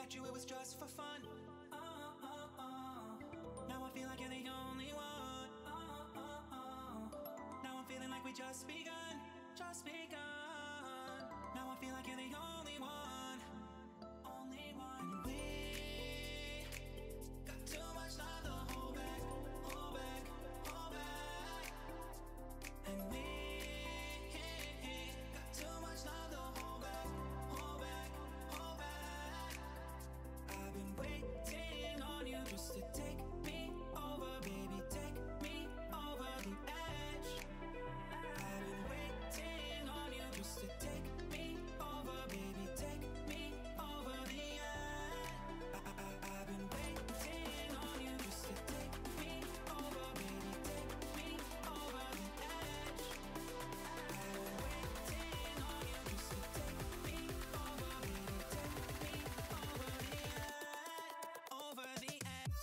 met you, it was just for fun. Now I feel like you're the only one. Now I'm feeling like we just begun, just begun. Now I feel like you're the only one, only one. And we got too much love to hold back, hold back, hold back. And we got too much love to hold back, hold back, hold back. I've been waiting on you just to take me over, baby, take me over the edge. I've been waiting on you just to take me over, baby, take me over the edge. I've been waiting on you just to take me over, baby, take me over the edge. I've been waiting on you just to take me over, baby, take me over the edge, over the edge.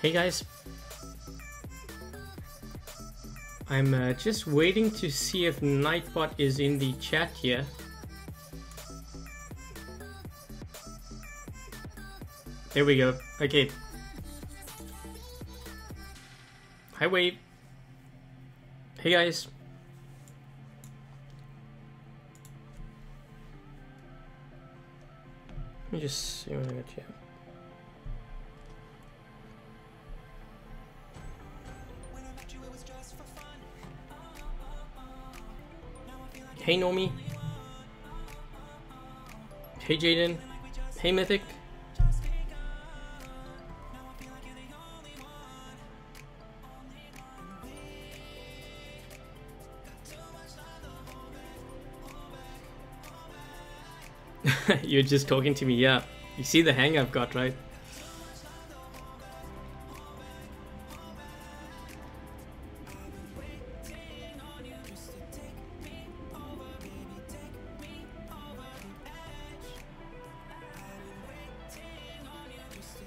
Hey guys, I'm just waiting to see if Nightbot is in the chat here. There we go. Okay. Hi Wave. Hey guys. Let me just see what I got here. Hey Nomi. Hey Jaden. Hey Mythic. You're just talking to me, yeah. You see the hang I've got, right?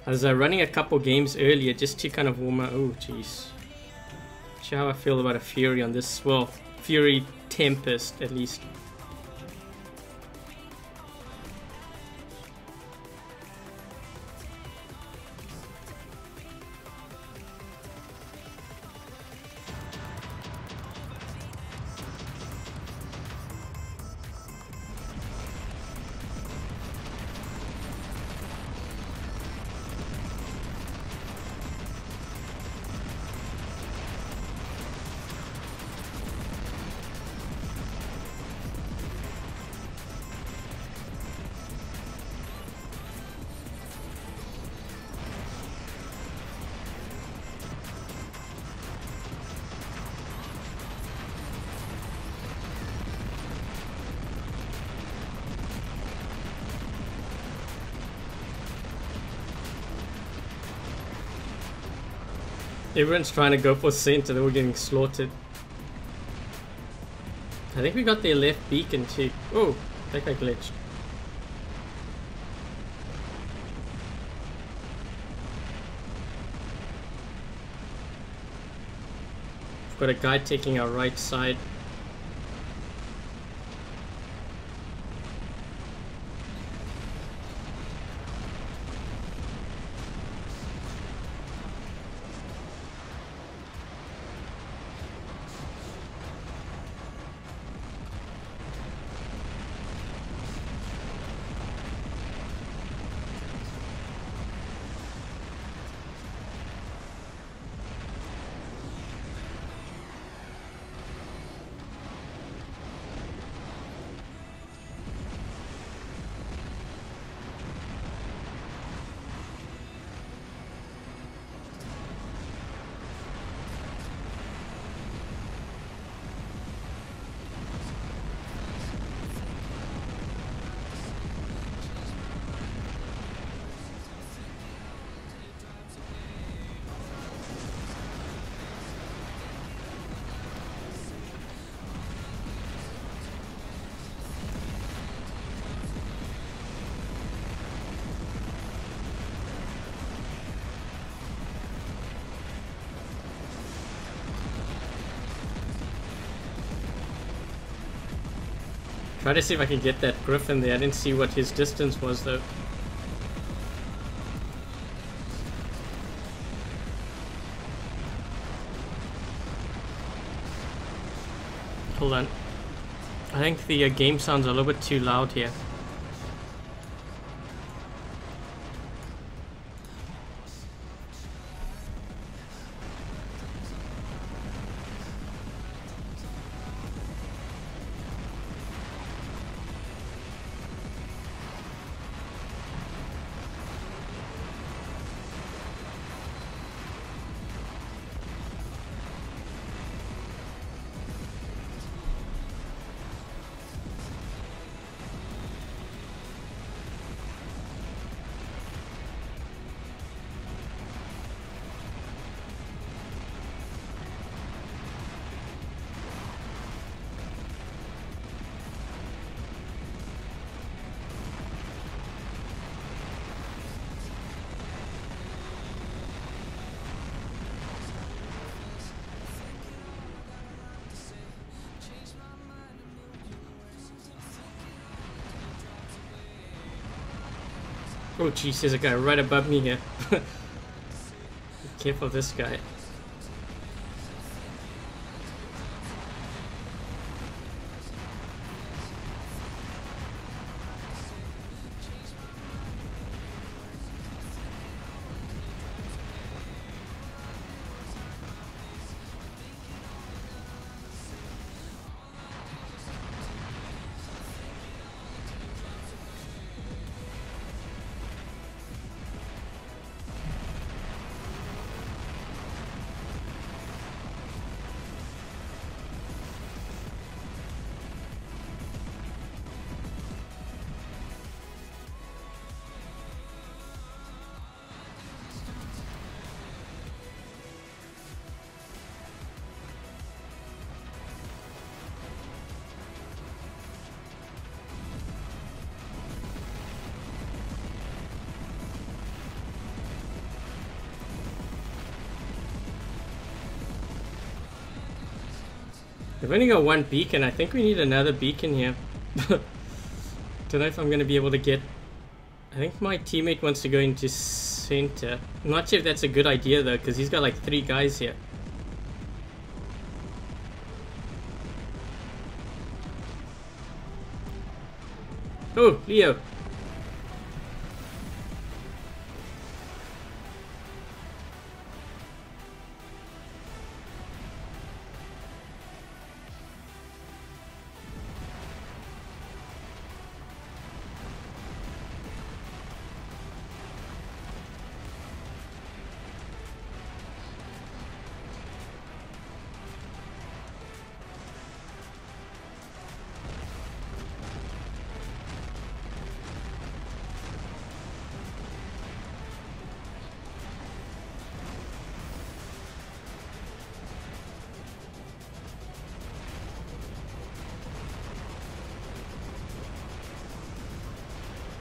I was running a couple games earlier just to kind of warm up. Oh, jeez. Not sure how I feel about a Fury on this. Well, Fury Tempest, at least. Everyone's trying to go for center, they were getting slaughtered. I think we got their left beacon too. Oh, I think I glitched. We've got a guy taking our right side. Try to see if I can get that griffin there. I didn't see what his distance was though. Hold on. I think the game sounds a little bit too loud here. Oh jeez, there's a guy right above me here. Be careful of this guy. We've only got one beacon. I think we need another beacon here. Don't know if I'm going to be able to get... I think my teammate wants to go into center. I'm not sure if that's a good idea though, because he's got like 3 guys here. Oh, Leo.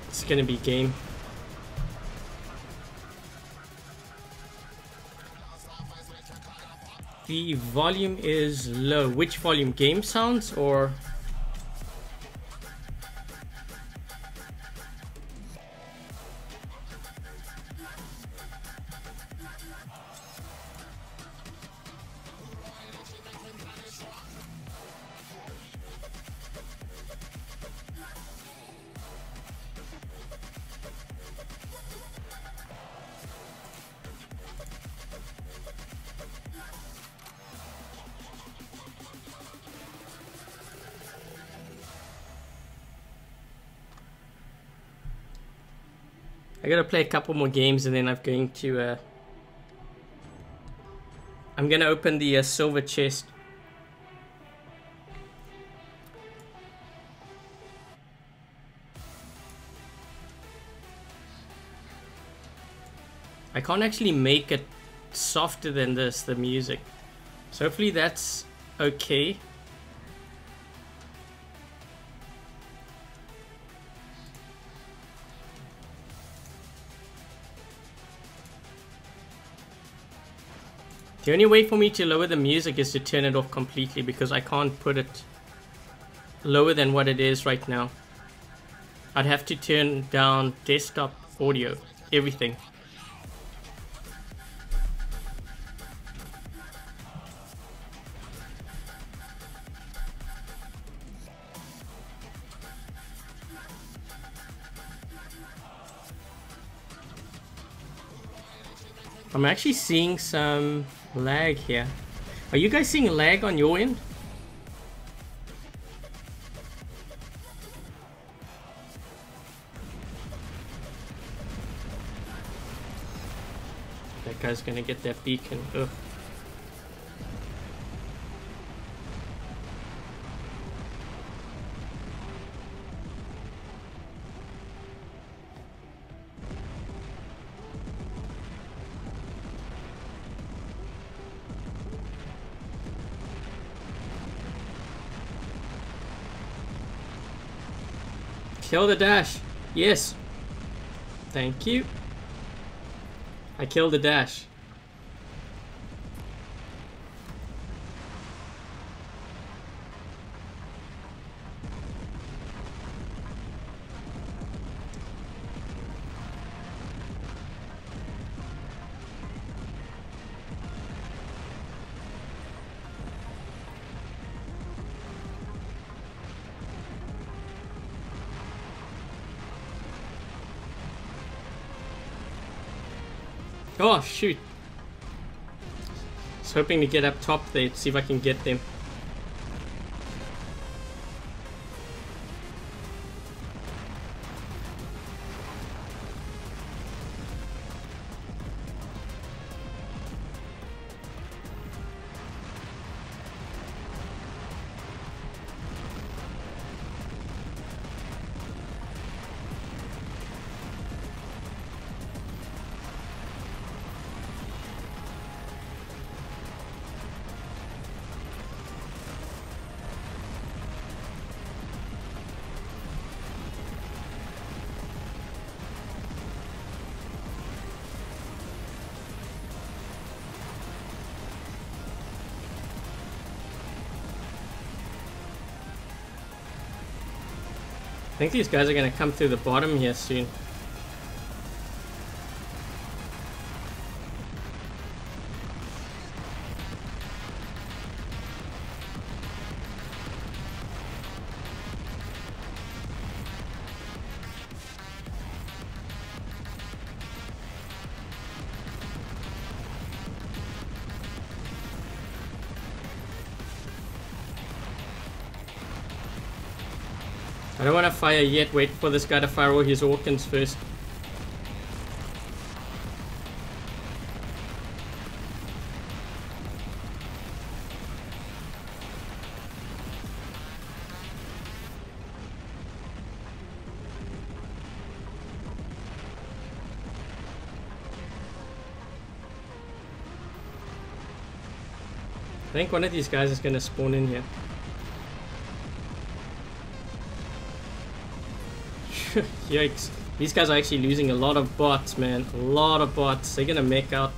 It's gonna be game. The volume is low. Which volume? Game sounds or? I gotta play a couple more games and then I'm going to I'm gonna open the silver chest. I can't actually make it softer than this, the music. So hopefully that's okay. The only way for me to lower the music is to turn it off completely, because I can't put it lower than what it is right now. I'd have to turn down desktop audio, everything. I'm actually seeing some lag here. Are you guys seeing lag on your end? That guy's gonna get that beacon. Ugh. Kill the dash. Yes. Thank you. I killed the dash. Oh shoot. I was hoping to get up top there to see if I can get them. I think these guys are going to come through the bottom here soon. I don't want to fire yet, wait for this guy to fire all his Orkans first. I think one of these guys is going to spawn in here. Yikes. These guys are actually losing a lot of bots, man. A lot of bots. They're gonna make out.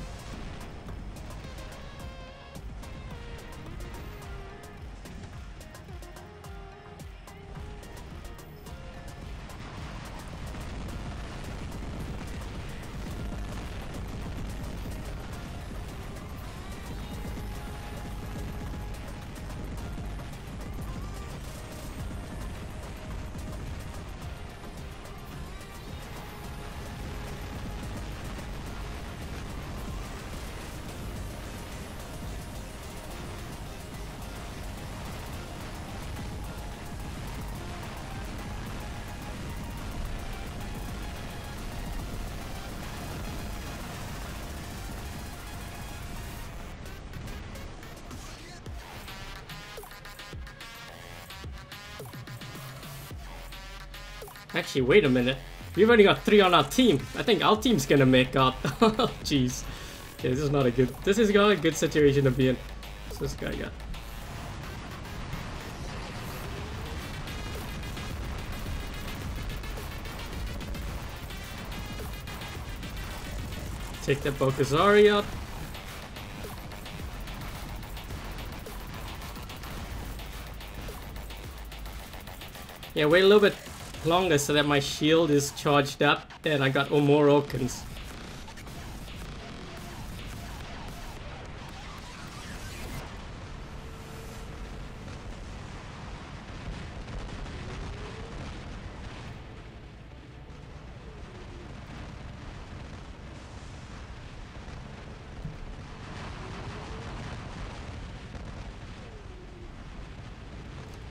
Actually, wait a minute. We've only got 3 on our team. I think our team's gonna make out. Oh, jeez. Okay, this is not a good... This is not a good situation to be in. What's this guy got? Take that Bokazari out. Yeah, wait a little bit longer so that my shield is charged up and I got more orcans.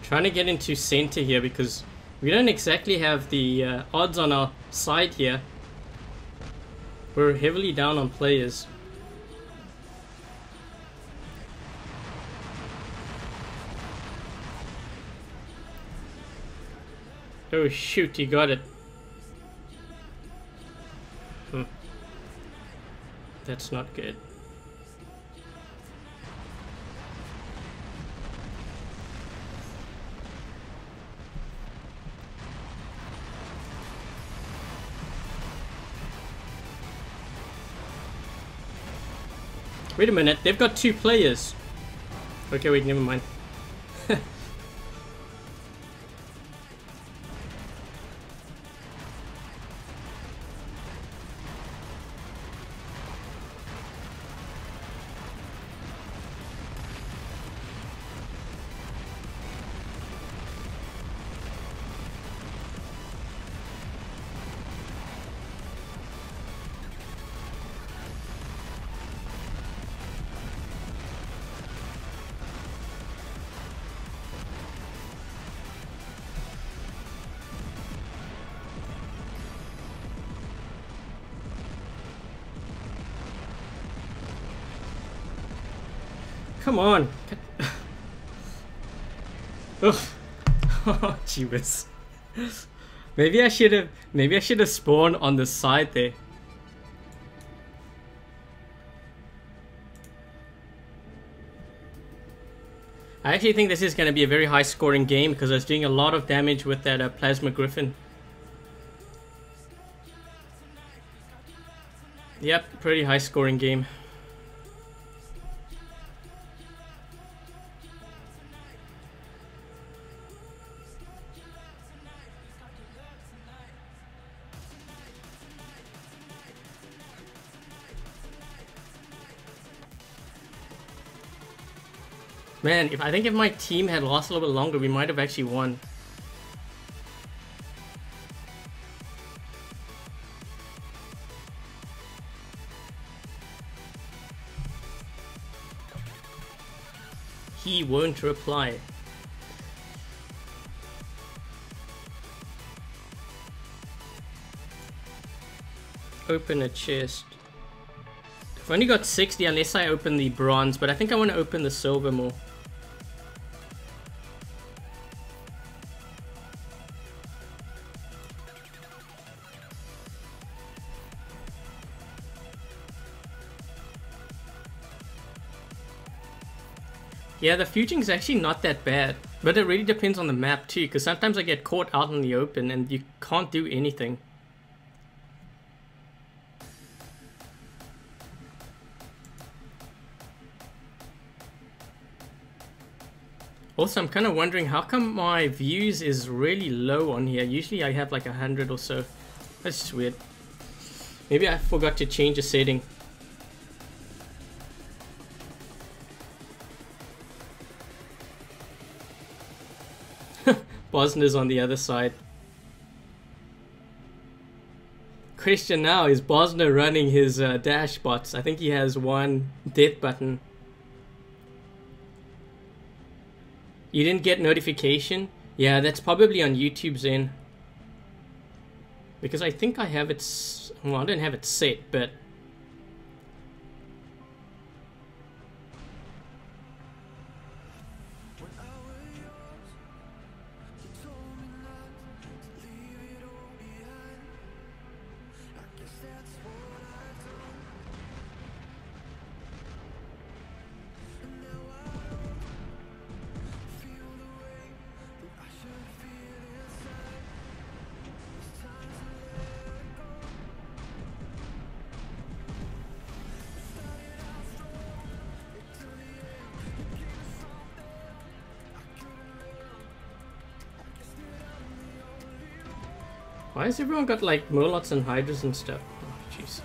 Trying to get into center here because we don't exactly have the odds on our side here. We're heavily down on players. Oh shoot, he got it. That's not good. Wait a minute, they've got 2 players. Okay, wait, never mind. Come on. Ugh. Oh, jeebus. Maybe I should have spawned on the side there. I actually think this is going to be a very high scoring game because I was doing a lot of damage with that plasma griffin. Yep, pretty high scoring game. Man, I think if my team had lost a little bit longer, we might have actually won. He won't reply. Open a chest. I've only got 60 unless I open the bronze, but I think I want to open the silver more. Yeah, the fuging is actually not that bad, but it really depends on the map too, because sometimes I get caught out in the open and you can't do anything. Also, I'm kind of wondering how come my views is really low on here. Usually I have like 100 or so. That's just weird. Maybe I forgot to change a setting. Bosna's on the other side. Question now, is Bosna running his dash bots? I think he has one death button. You didn't get notification? Yeah, that's probably on YouTube's end. Because I think I have it... Well, I don't have it set, but... Why has everyone got like Murlocs and Hydras and stuff? Oh, jeez.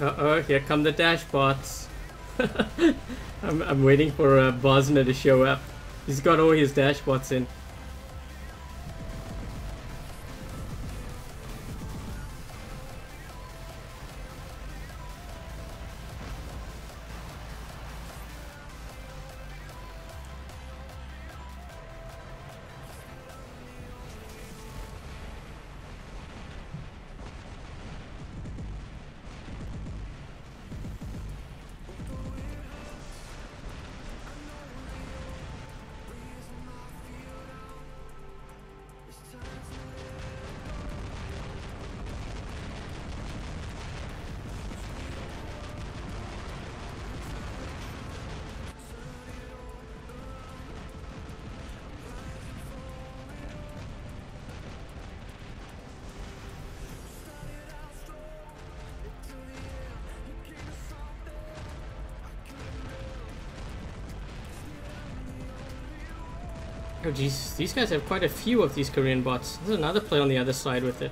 Uh-oh, here come the dash bots. I'm waiting for Bosner to show up. He's got all his dash bots in. Oh jeez, these guys have quite a few of these Korean bots. There's another play on the other side with it.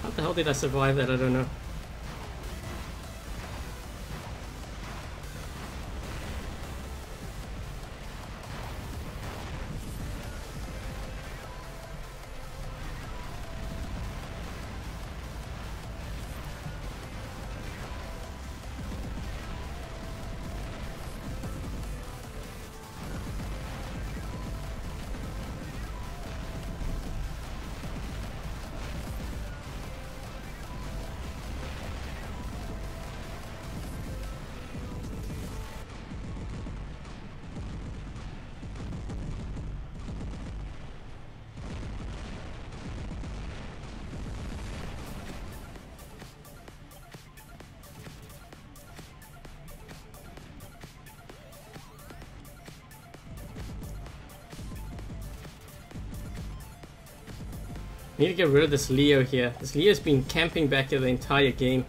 How the hell did I survive that? I don't know. Need to get rid of this Leo here. This Leo's been camping back here the entire game.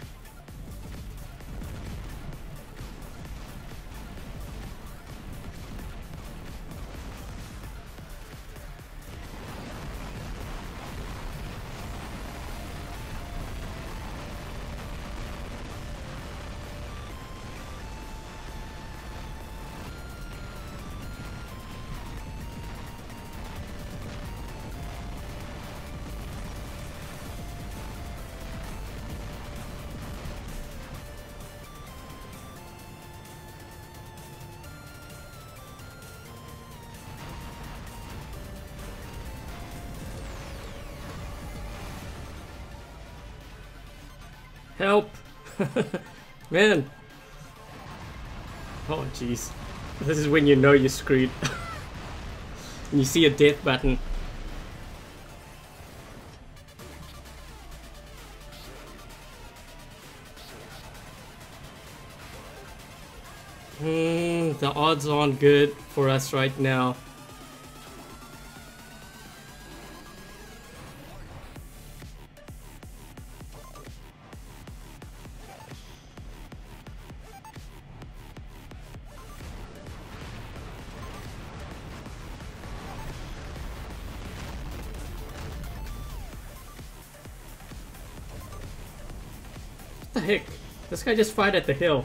Help! Man! Oh jeez. This is when you know you're screwed. And you see a death button. The odds aren't good for us right now. What the heck? This guy just fired at the hill.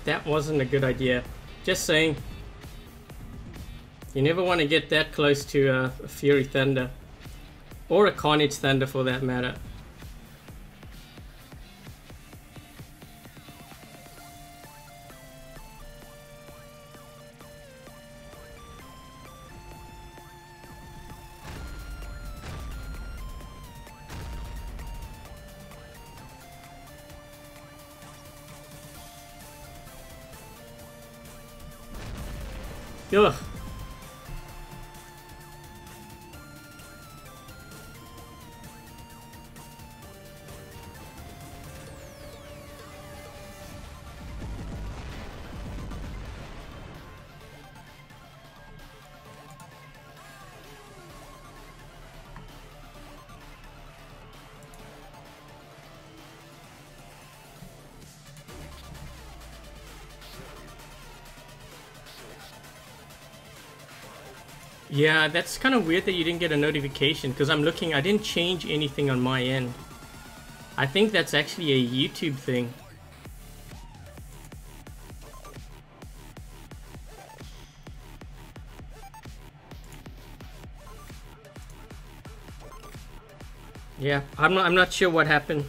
That wasn't a good idea. Just saying. You never want to get that close to a Fury Thunder. Or a Carnage Thunder for that matter. Ugh. Yeah, that's kind of weird that you didn't get a notification, because I'm looking, I didn't change anything on my end. I think that's actually a YouTube thing. Yeah, I'm not sure what happened.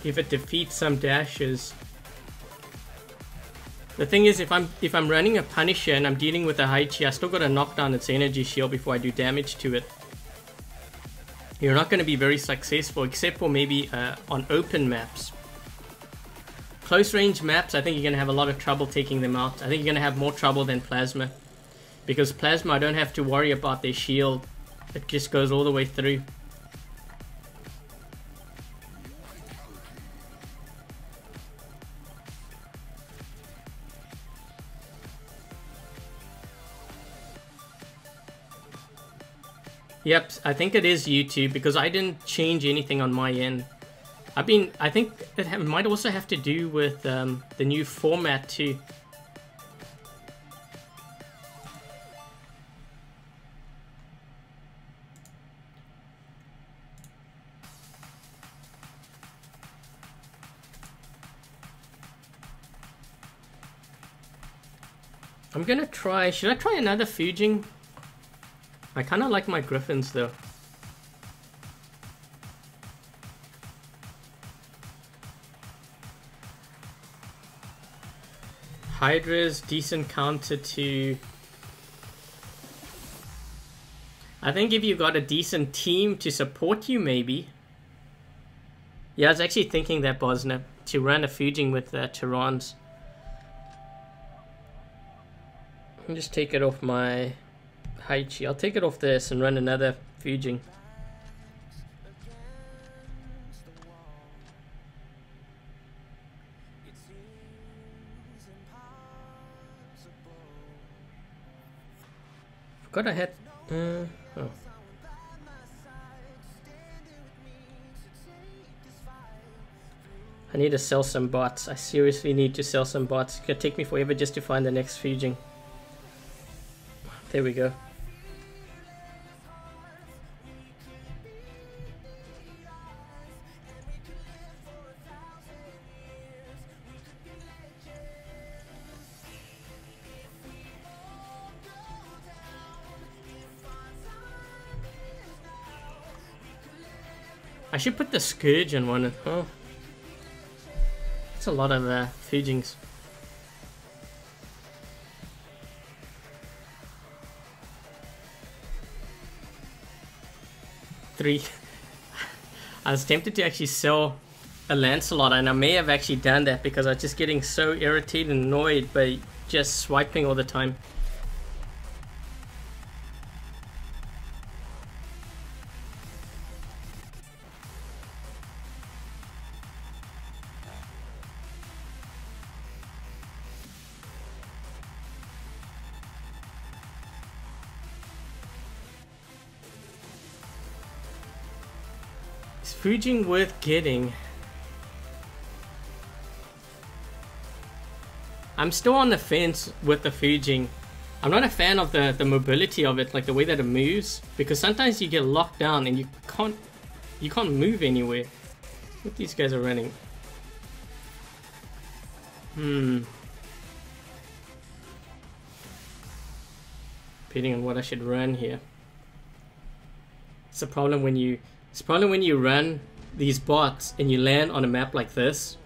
If it defeats some dashes. The thing is, if I'm running a Punisher and I'm dealing with a Haichi, I still gotta knock down its energy shield before I do damage to it. You're not gonna be very successful, except for maybe on open maps. Close range maps, I think you're gonna have a lot of trouble taking them out. I think you're gonna have more trouble than Plasma. Because Plasma, I don't have to worry about their shield. It just goes all the way through. Yep, I think it is YouTube because I didn't change anything on my end. I think it might also have to do with the new format too. I'm gonna try, should I try another Fuging? I kinda like my Griffins though. Hydra's decent counter to... I think if you got a decent team to support you, maybe. Yeah, I was actually thinking that, Bosna, to run a Fuging with Tyrants. I'll just take it off my Haichi. I'll take it off this and run another Fuging. Forgot I had... oh. I need to sell some bots. I seriously need to sell some bots. It's gonna take me forever just to find the next fuging. There we go. I should put the Scourge on one. Oh. That's a lot of fugings. 3. I was tempted to actually sell a Lancelot, and I may have actually done that because I was just getting so irritated and annoyed by just swiping all the time. Is fuging worth getting? I'm still on the fence with the fuging. I'm not a fan of the mobility of it, like the way that it moves, because sometimes you get locked down and you can't move anywhere. What these guys are running. Depending on what I should run here. It's a problem when you run these bots and you land on a map like this.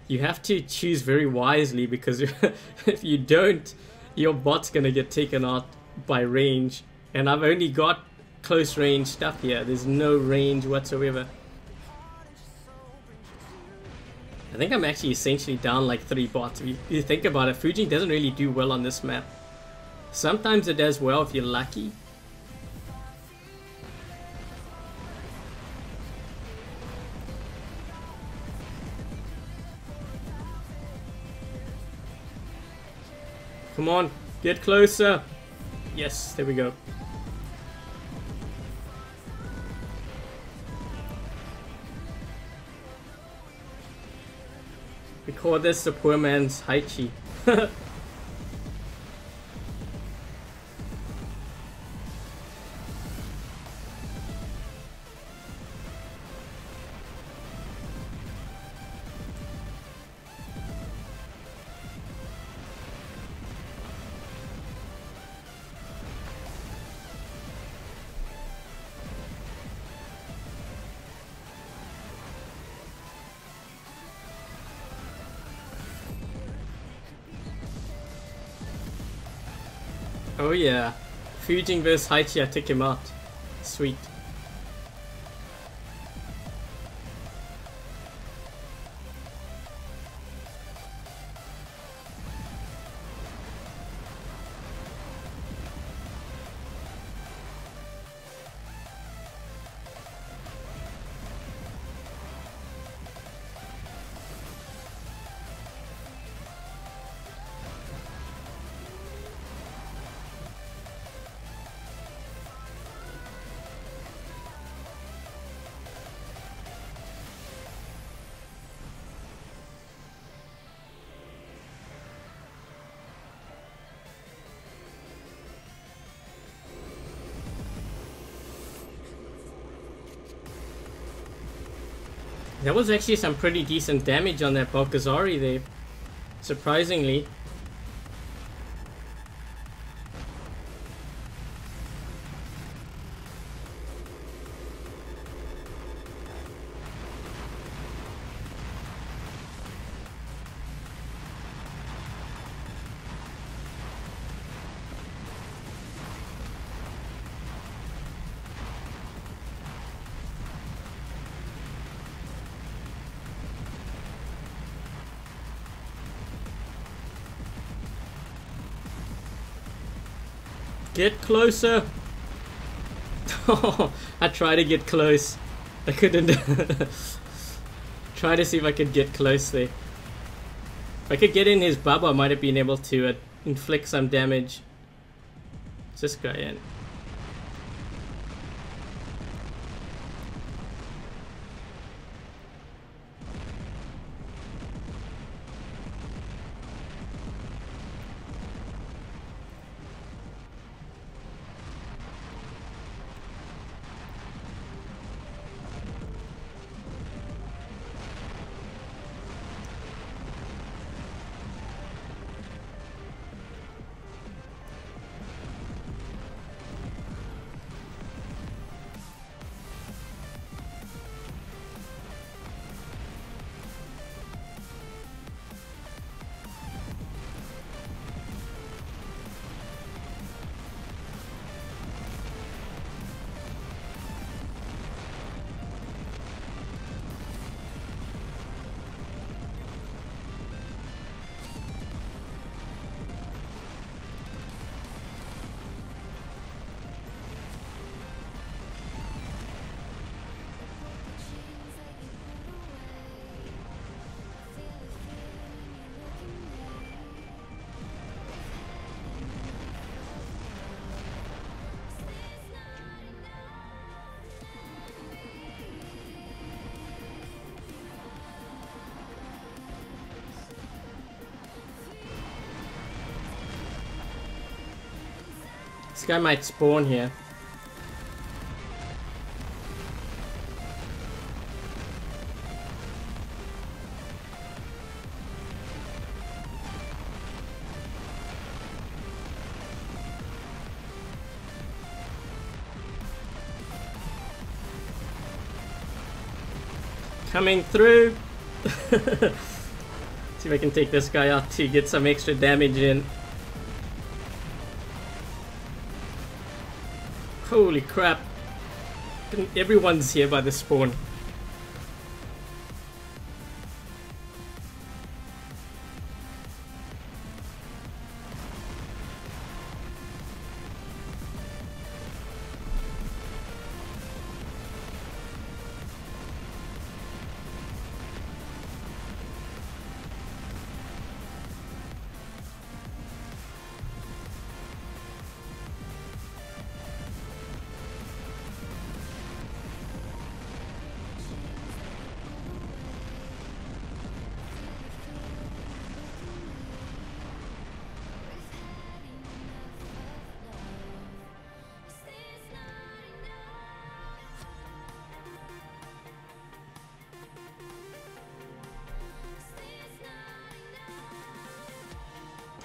You have to choose very wisely, because if you don't, your bot's gonna get taken out by range. And I've only got close range stuff here. There's no range whatsoever. I think I'm actually essentially down like 3 bots. If you think about it, fuging doesn't really do well on this map. Sometimes it does well if you're lucky. Come on, get closer. Yes, there we go. We call this the poor man's Haichi. Oh yeah, fuging versus Haichi, I took him out. Sweet. That was actually some pretty decent damage on that Balkazari there, surprisingly. Get closer! I tried to get close. I couldn't. Try to see if I could get close there. If I could get in his bubble, I might have been able to inflict some damage. Is this guy in? This guy might spawn here. Coming through. See if I can take this guy out to get some extra damage in. Holy crap. Everyone's here by the spawn.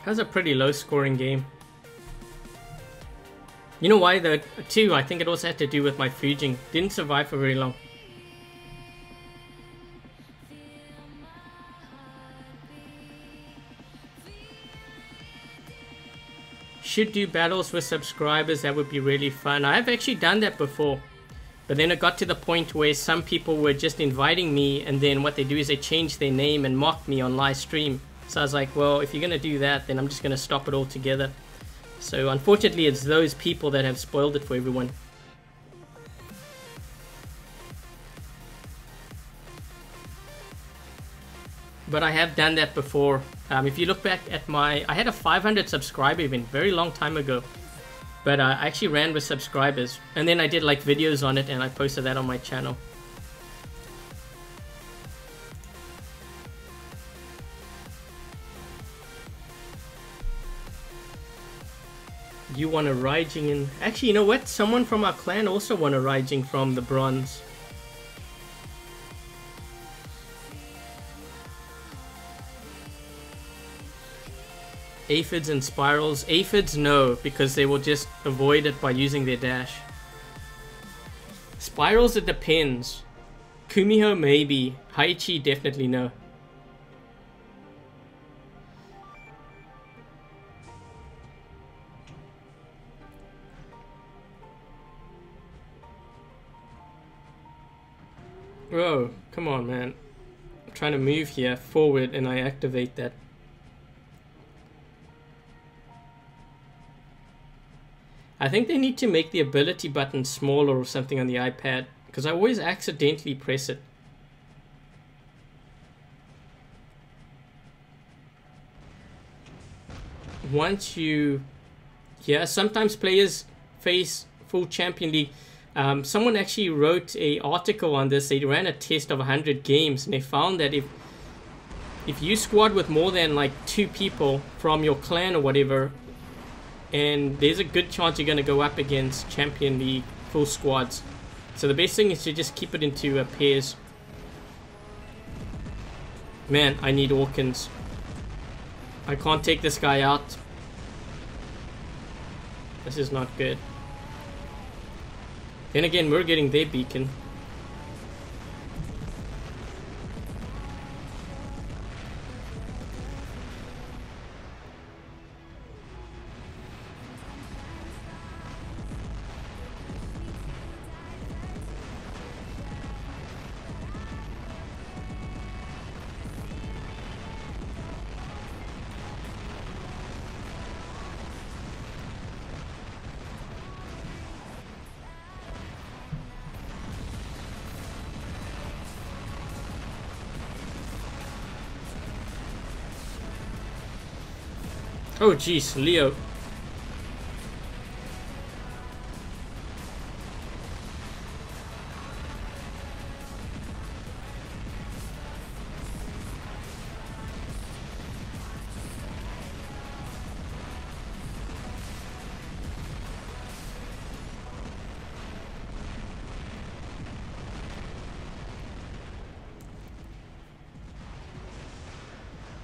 That's a pretty low scoring game. You know why though? Too, I think it also had to do with my fuging. Didn't survive for very long. Should do battles with subscribers, that would be really fun. I've actually done that before. But then it got to the point where some people were just inviting me, and then what they do is they change their name and mock me on live stream. So I was like, well, if you're going to do that, then I'm just going to stop it altogether. So unfortunately, it's those people that have spoiled it for everyone. But I have done that before. If you look back at I had a 500 subscriber event very long time ago. But I actually ran with subscribers. And then I did like videos on it and I posted that on my channel. You won a Raijing in... Actually, you know what? Someone from our clan also won a Raijing from the bronze. Aphids and spirals. Aphids, no, because they will just avoid it by using their dash. Spirals, it depends. Kumiho, maybe. Haichi, definitely no. Whoa, come on, man. I'm trying to move here forward and I activate that. I think they need to make the ability button smaller or something on the iPad, because I always accidentally press it. Once you Yeah, sometimes players face full Champion League. Someone actually wrote a article on this. They ran a test of 100 games, and they found that if you squad with more than like 2 people from your clan or whatever, and there's a good chance you're going to go up against Champion League full squads. So the best thing is to just keep it into pairs. Man, I need Orkins. I can't take this guy out. This is not good. Then again, we're getting their beacon. Oh jeez, Leo.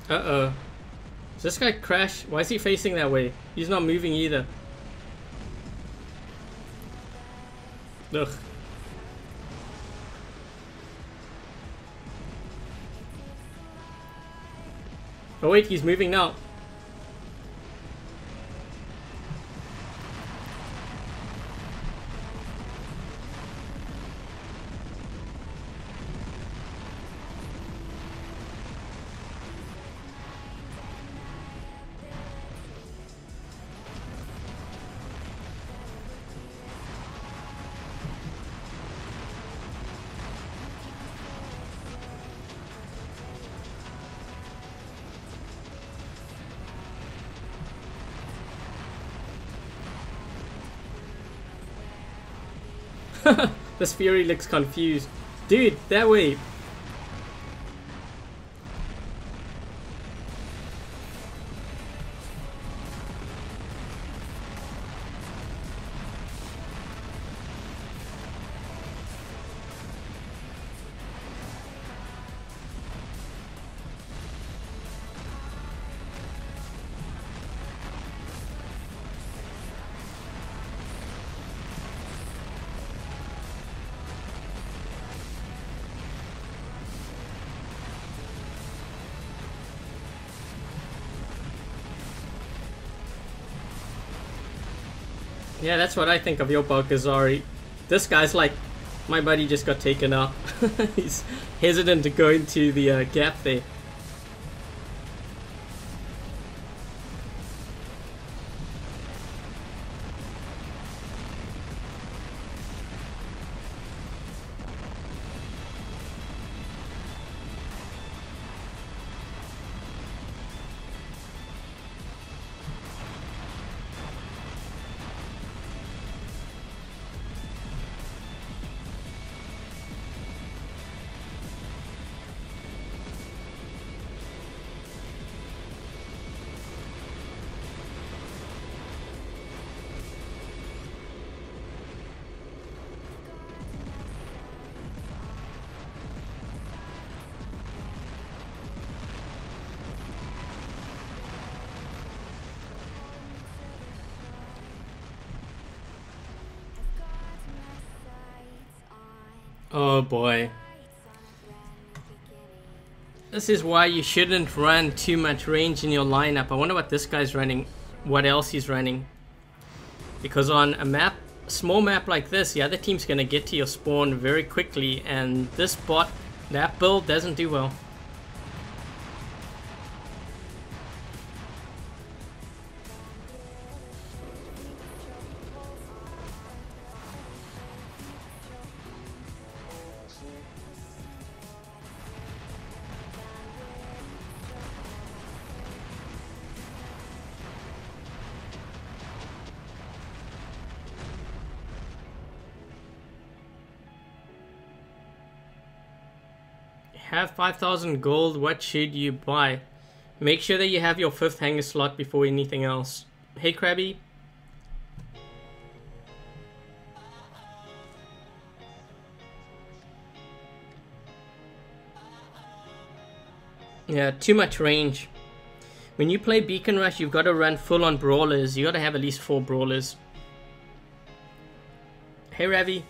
Uh-oh. Does this guy crash? Why is he facing that way? He's not moving either. Ugh. Oh wait, he's moving now. This Fury looks confused. Dude, that way. Yeah, that's what I think of Yopa Kazari. This guy's like, my buddy just got taken out. He's hesitant to go into the gap there. Oh boy. This is why you shouldn't run too much range in your lineup. I wonder what this guy's running, what else he's running. Because on a map, small map like this, the other team's gonna get to your spawn very quickly, and this bot, that build doesn't do well. Have 5,000 gold. What should you buy? Make sure that you have your 5th hanger slot before anything else. Hey, Krabby. Yeah, too much range. When you play Beacon Rush, you've got to run full on brawlers. You got to have at least 4 brawlers. Hey, Ravi.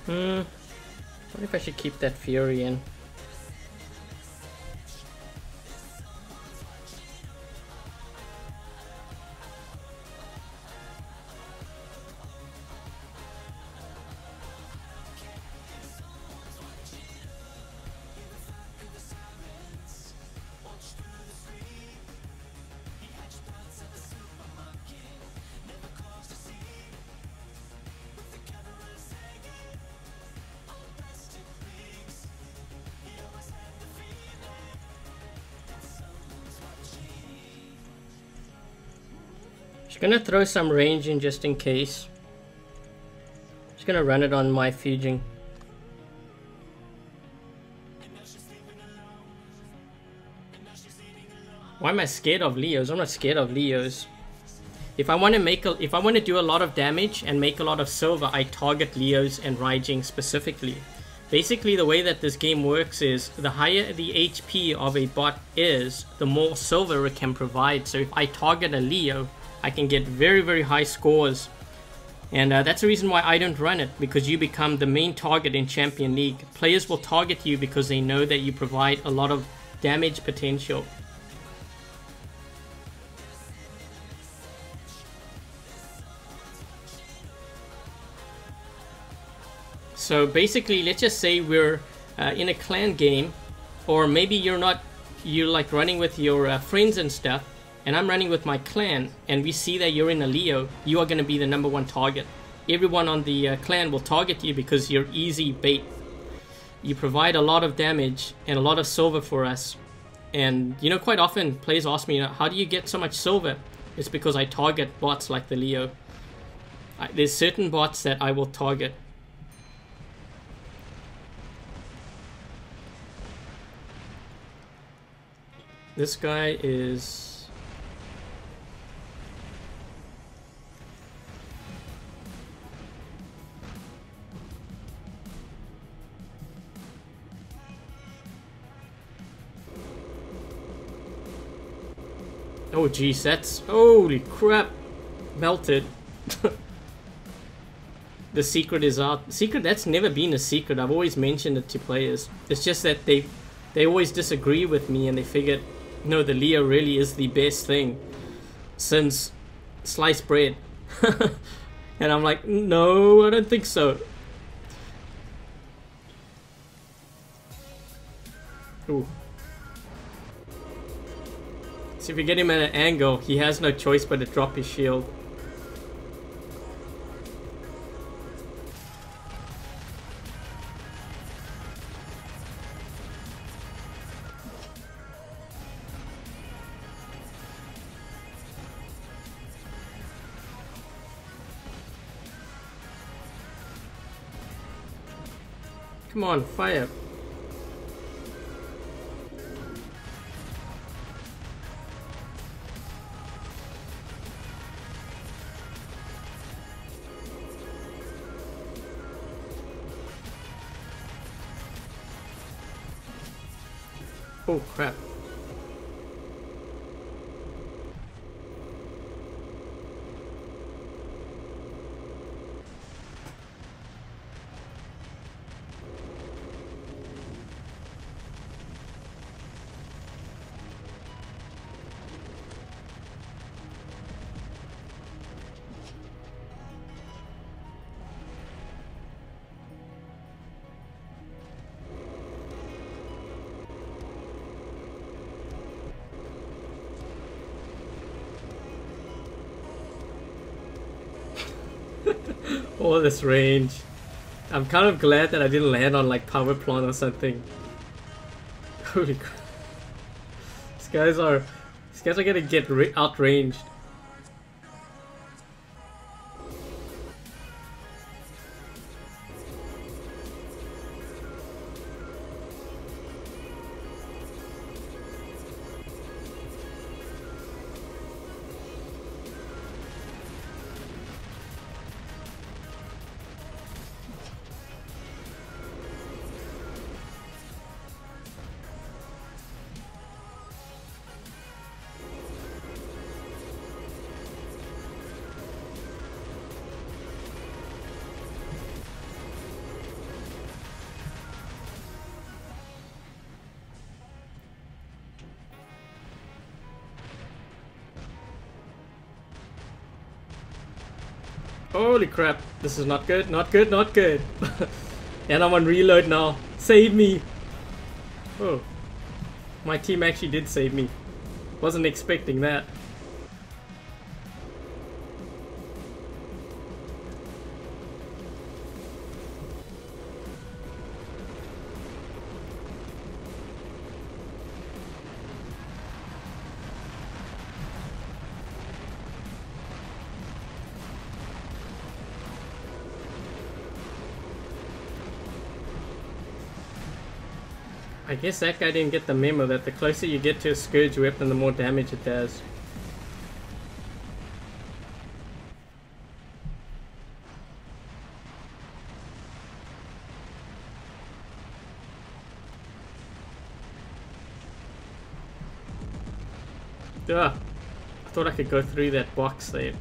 What if I should keep that Fury in? Just gonna throw some range in just in case. Just gonna run it on my Fuging. Why am I scared of Leos? I'm not scared of Leos. If I want to do a lot of damage and make a lot of silver, I target Leos and Raijing specifically. Basically, the way that this game works is the higher the HP of a bot is, the more silver it can provide. So if I target a Leo, I can get very, very high scores. And that's the reason why I don't run it, because you become the main target in Champion League. Players will target you because they know that you provide a lot of damage potential. So basically, let's just say we're in a clan game, or maybe you're like running with your friends and stuff, and I'm running with my clan, and we see that you're in a Leo. You are going to be the #1 target. Everyone on the clan will target you because you're easy bait. You provide a lot of damage and a lot of silver for us. And you know, quite often players ask me, how do you get so much silver? It's because I target bots like the Leo. There's certain bots that I will target. This guy is... Oh geez, that's... Holy crap! Melted. The secret is out. Secret, that's never been a secret. I've always mentioned it to players. It's just that they always disagree with me, and they figured, no, the Leo really is the best thing since sliced bread. And I'm like, no, I don't think so. Ooh. So if you get him at an angle, he has no choice but to drop his shield. Come on, fire. Oh crap. All this range. I'm kind of glad that I didn't land on like power plant or something. Holy crap. These guys are gonna get outranged. Holy crap, this is not good, not good, not good. And I'm on reload now. Save me! Oh, my team actually did save me. Wasn't expecting that. I guess that guy didn't get the memo that the closer you get to a Scourge weapon, the more damage it does. Ugh. I thought I could go through that box there.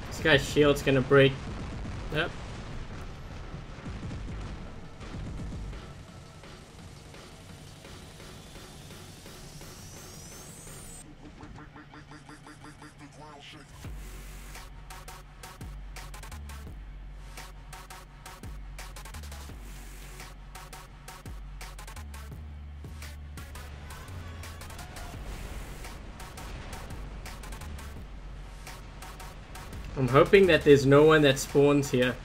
This guy's shield's gonna break. Yep. I'm hoping that there's no one that spawns here.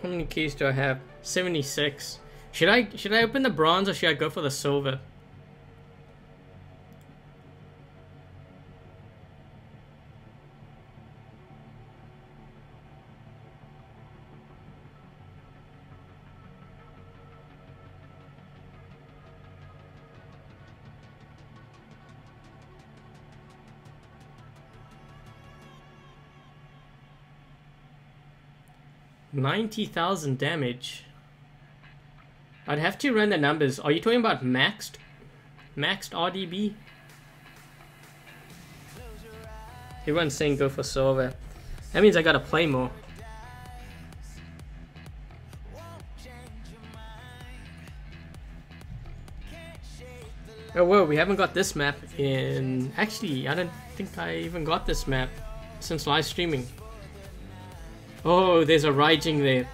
How many keys do I have? 76. Should I open the bronze or should I go for the silver? $90,000 damage. I'd have to run the numbers. Are you talking about maxed RDB? Everyone's saying go for silver. That means I gotta play more. Oh whoa, we haven't got this map in... Actually, I don't think I even got this map since live streaming. Oh, there's a Raijing there.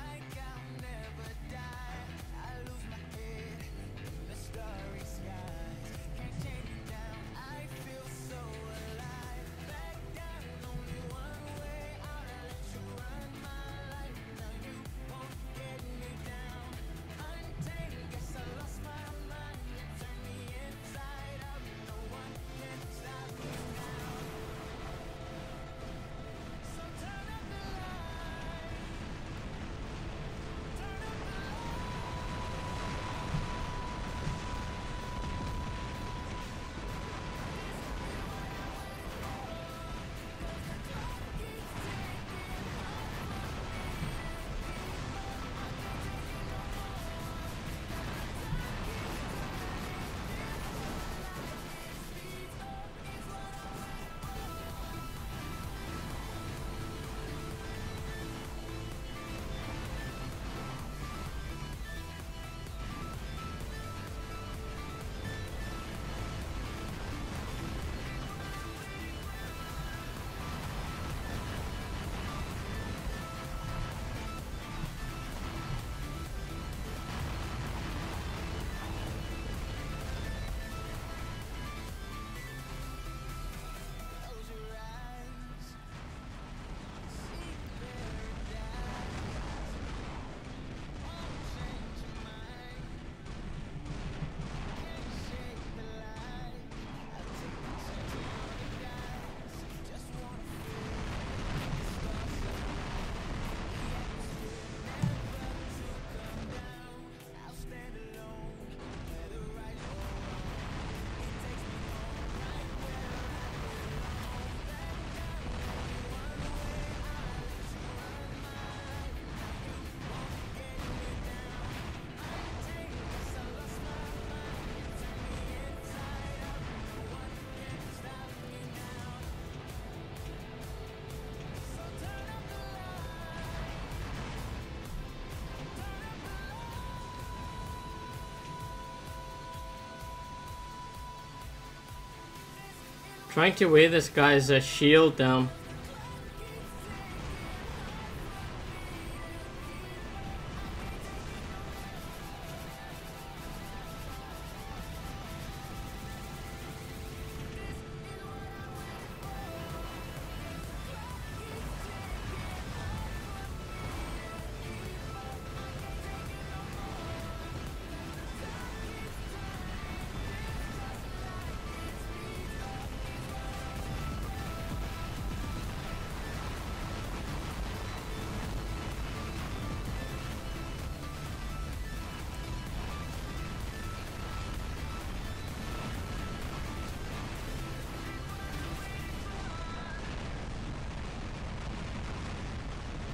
Trying to wear this guy's shield down.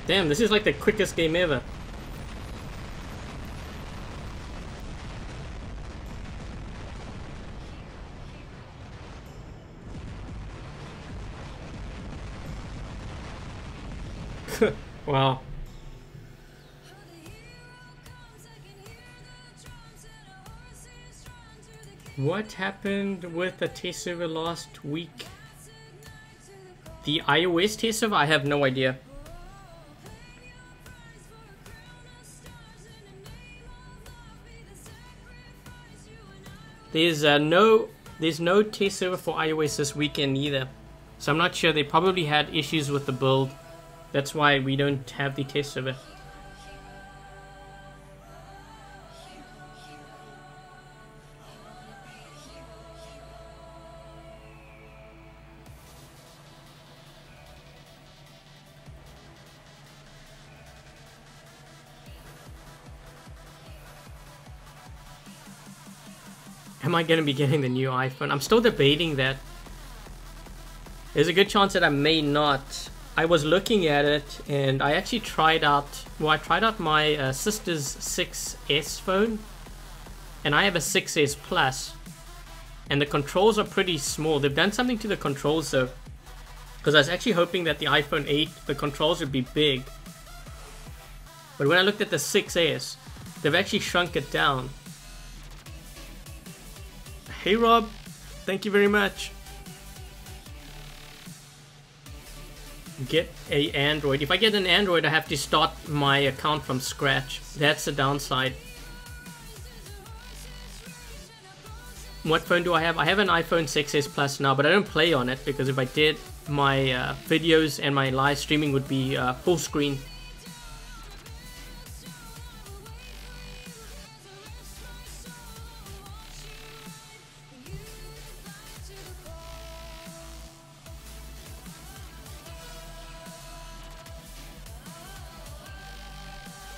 Damn, this is like the quickest game ever. Wow. What happened with the test server last week? The iOS test server? I have no idea. There's no test server for iOS this weekend either. So I'm not sure. They probably had issues with the build. That's why we don't have the test server. Am I going to be getting the new iPhone? I'm still debating that. There's a good chance that I may not. I was looking at it and I actually tried out, well, I tried out my sister's 6S phone, and I have a 6S Plus, and the controls are pretty small. They've done something to the controls though, because I was actually hoping that the iPhone 8, the controls would be big. But when I looked at the 6S, they've actually shrunk it down. Hey Rob, thank you very much. Get a Android. If I get an Android, I have to start my account from scratch. That's the downside. What phone do I have? I have an iPhone 6S Plus now, but I don't play on it because if I did, my videos and my live streaming would be full screen.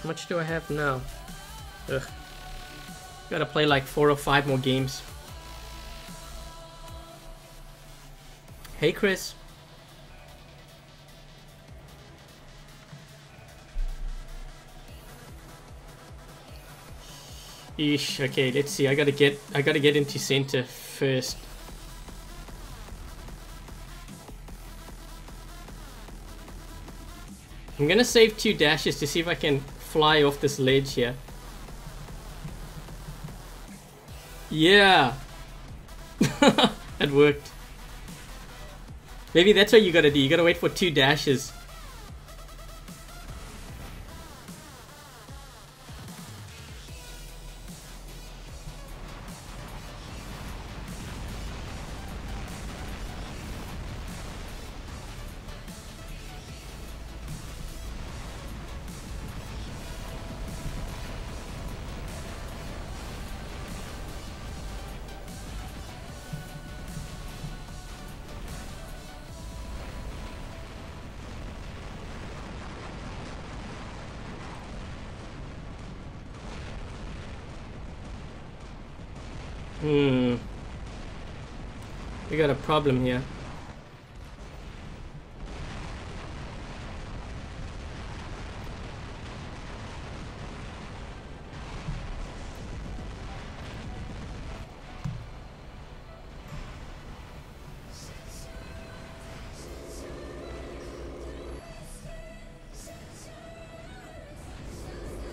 How much do I have now? Ugh. Gotta play like 4 or 5 more games. Hey Chris. Eesh, okay, let's see. I gotta get into center first. I'm gonna save 2 dashes to see if I can fly off this ledge here. Yeah. It worked. Maybe that's what you gotta do. You gotta wait for 2 dashes. We got a problem here.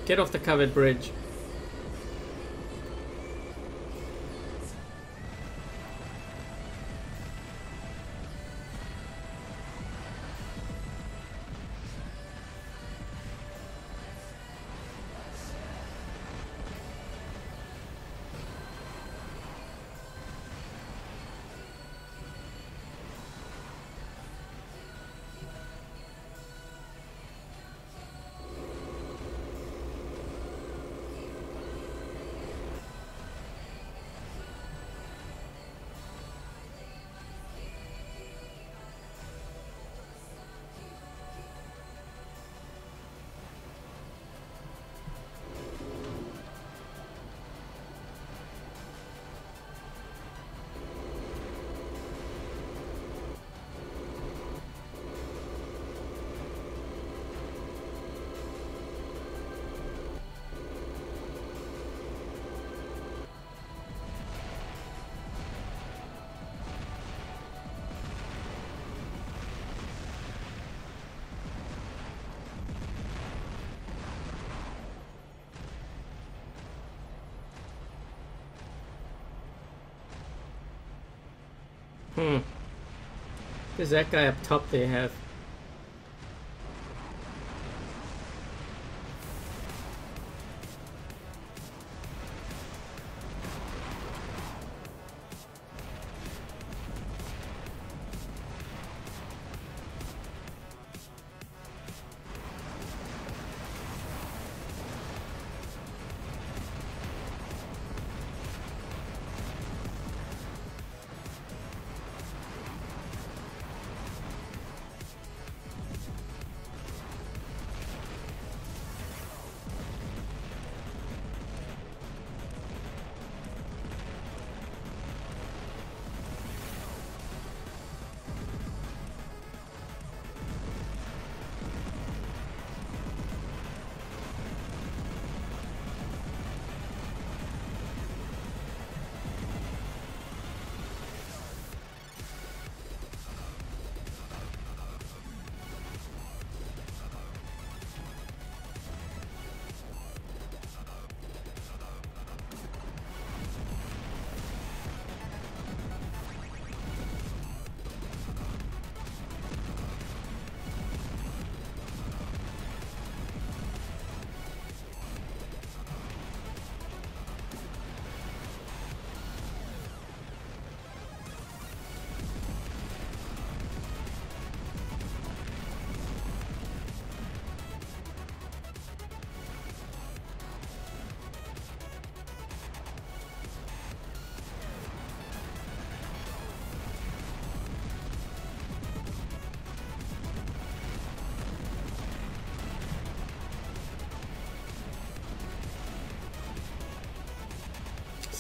Get off the covered bridge. There's that guy up top they have.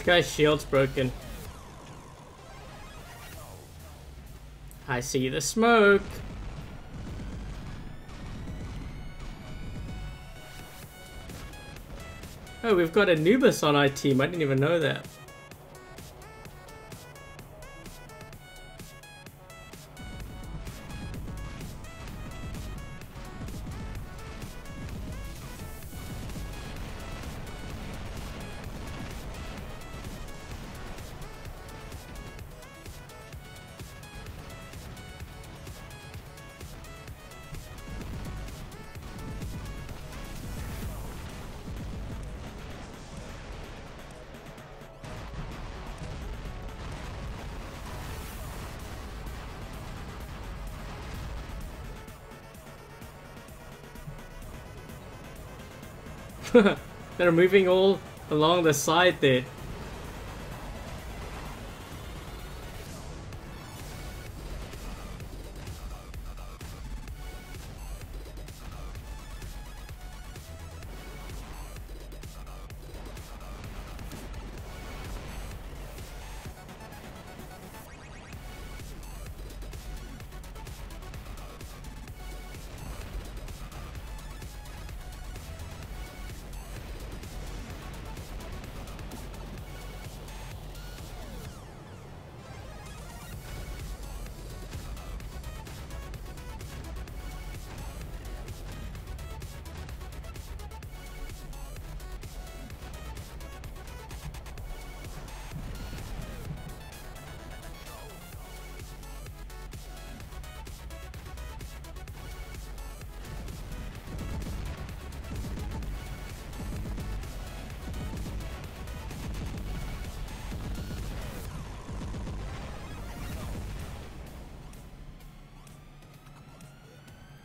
guy's shield's broken. I see the smoke. Oh, we've got Anubis on our team. I didn't even know that. They're moving all along the side there.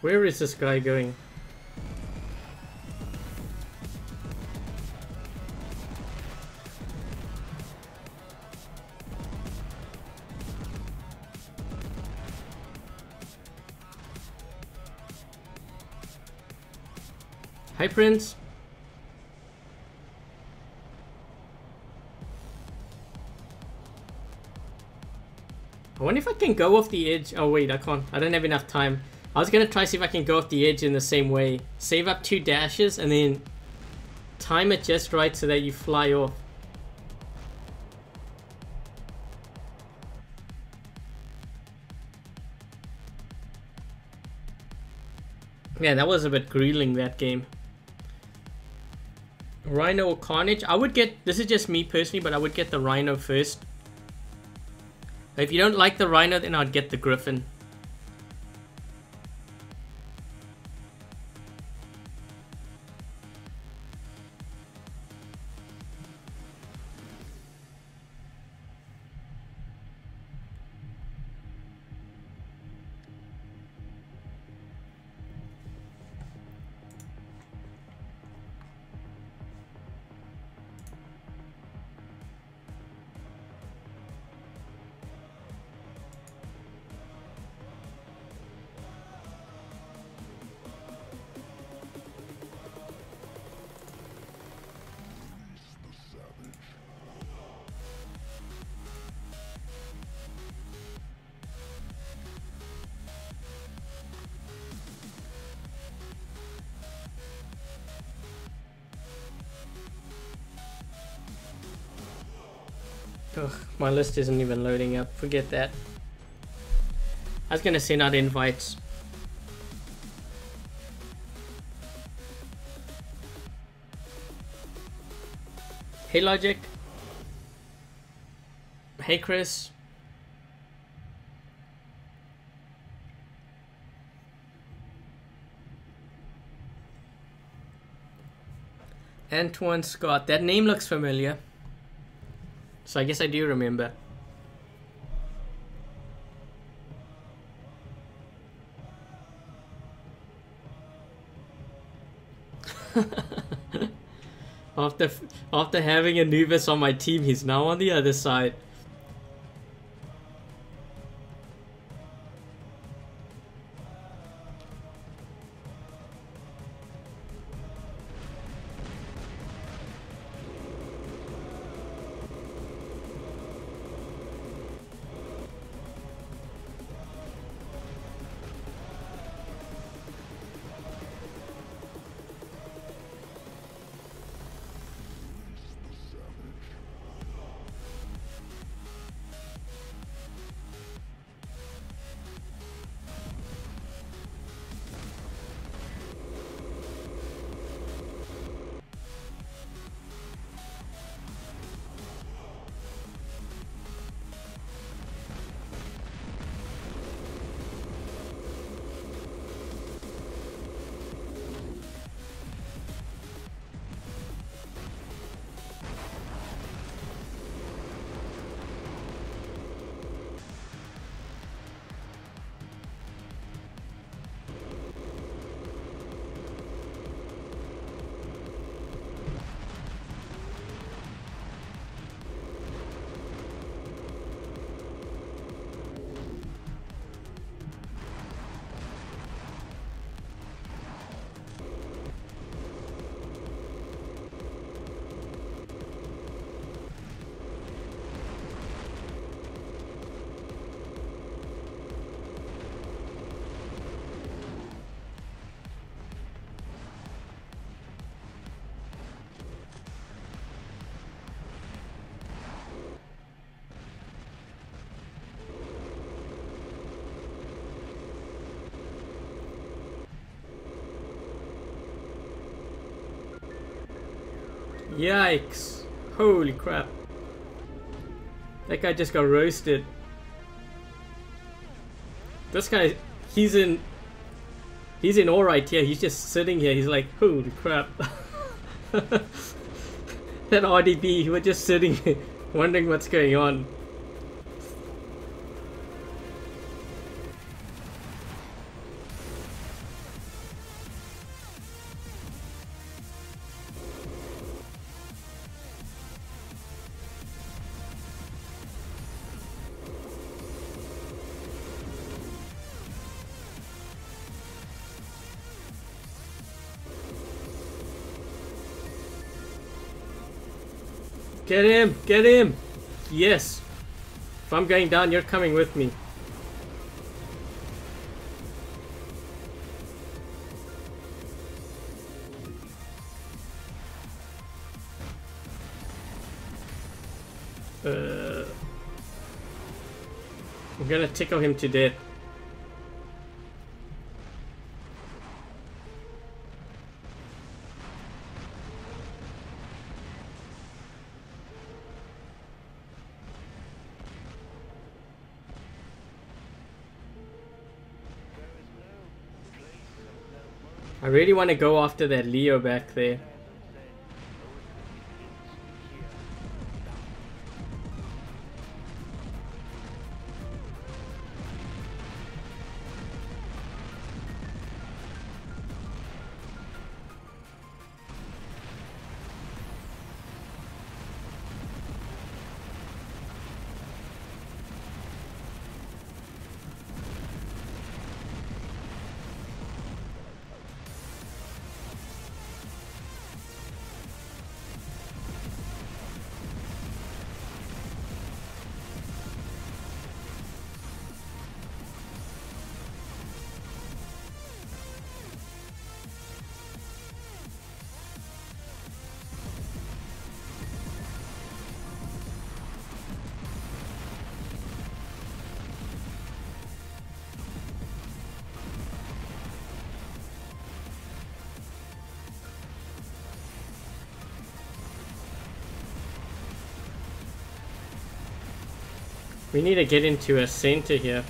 Where is this guy going? Hi, Prince. I wonder if I can go off the edge. Oh wait, I can't. I don't have enough time. I was gonna try see if I can go off the edge in the same way. Save up 2 dashes and then time it just right so that you fly off. Yeah, that was a bit grueling, that game. Rhino or Carnage? I would get, this is just me personally, but I would get the Rhino first. If you don't like the Rhino, then I'd get the Griffin. Ugh, my list isn't even loading up. Forget that. I was gonna send out invites. Hey Logic. Hey Chris. Antoine Scott. That name looks familiar. So I guess I do remember. After having Anubis on my team, he's now on the other side. Yikes. Holy crap. That guy just got roasted. This guy, he's in alright here. He's just sitting here. He's like, holy crap. That RDB, he was just sitting here wondering what's going on. Get him! Get him! Yes! If I'm going down, you're coming with me. I'm gonna tickle him to death. I really want to go after that Leo back there. We need to get into a center here.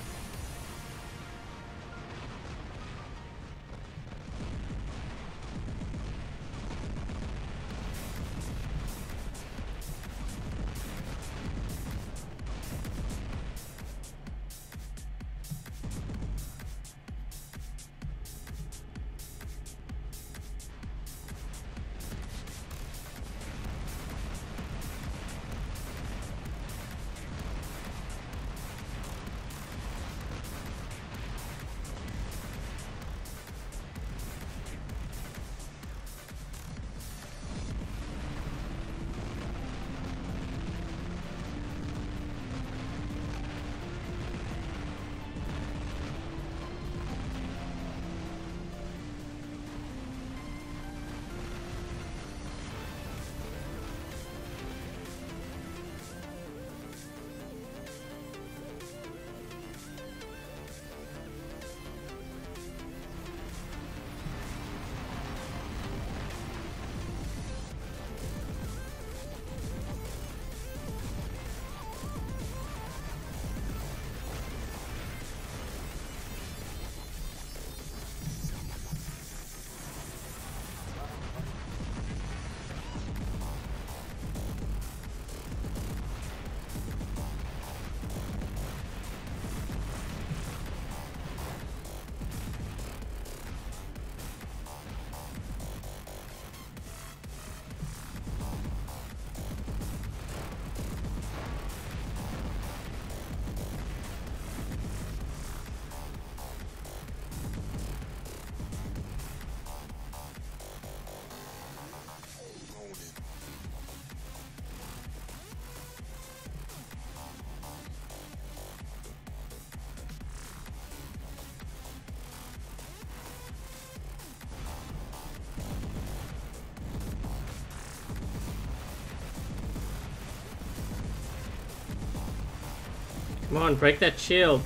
Come on, break that shield.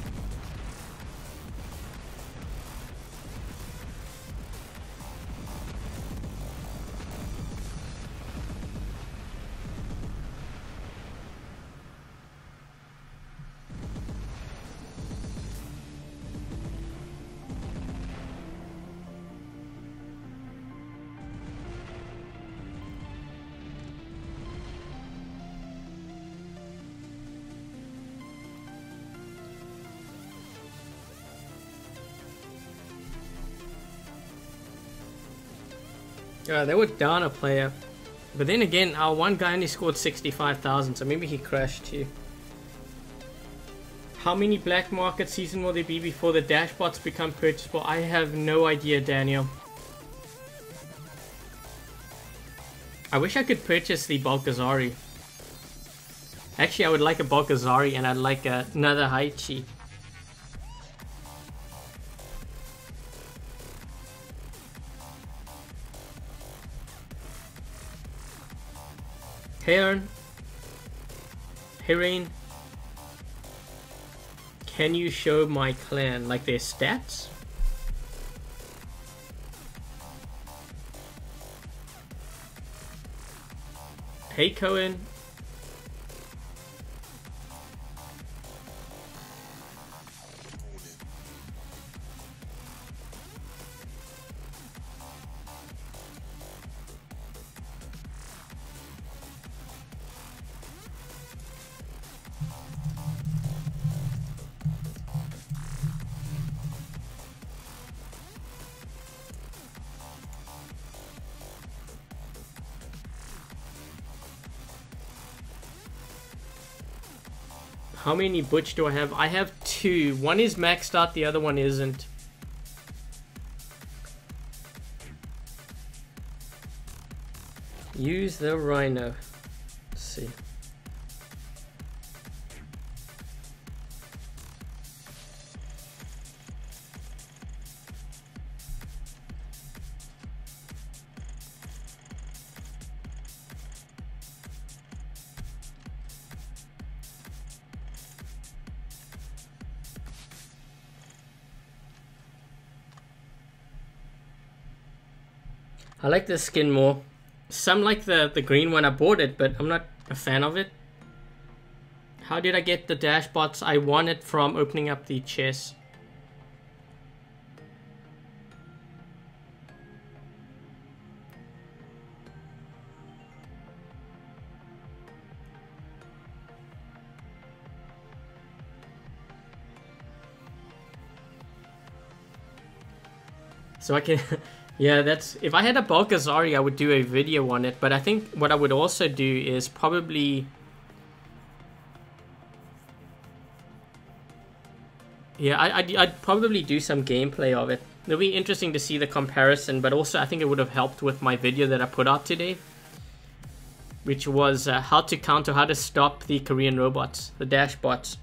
They were down a player. But then again, our one guy only scored 65,000, so maybe he crashed too. How many black market season will there be before the dashbots become purchasable? I have no idea, Daniel. I wish I could purchase the Balkazari. Actually, I would like a Balkazari and I'd like another Haichi. Hey Aaron. Hey Rain. Can you show my clan, like their stats? Hey Cohen. How many Butch do I have? I have 2. One is maxed out, the other one isn't. Use the Rhino. Let's see. I like this skin more. Some like the green one. I bought it, but I'm not a fan of it. How did I get the dashbots? I won it from opening up the chest. So I can... Yeah, that's... If I had a Balkazari, I would do a video on it. But I think what I would also do is probably... Yeah, I'd probably do some gameplay of it. It'll be interesting to see the comparison. But also, I think it would have helped with my video that I put out today. Which was how to stop the Korean robots. The dash bots.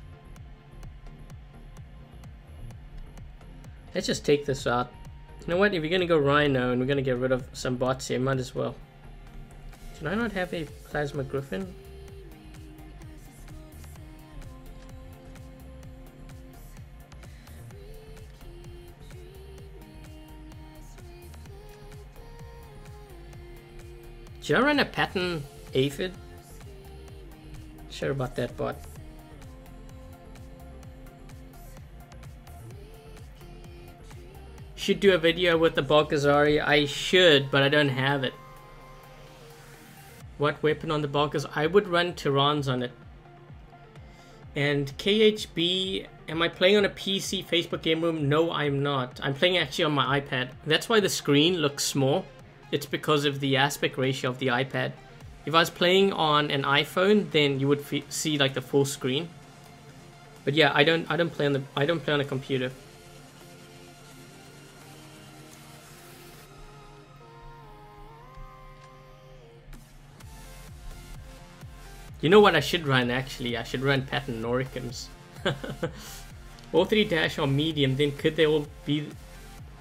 Let's just take this out. You know what, if you're gonna go Rhino and we're gonna get rid of some bots here, might as well. Should I not have a Plasma Griffin? Should I run a pattern aphid? Sure about that bot. Should do a video with the Balkazari. I should, but I don't have it. What weapon on the Balkazari? I would run Tyrans on it. And KHB, am I playing on a PC Facebook game room? No, I'm not. I'm playing actually on my iPad. That's why the screen looks small. It's because of the aspect ratio of the iPad. If I was playing on an iPhone, then you would see like the full screen. But yeah, I don't play on a computer. You know what I should run actually? I should run pattern Noricums. All 3 dash are medium, then could they all be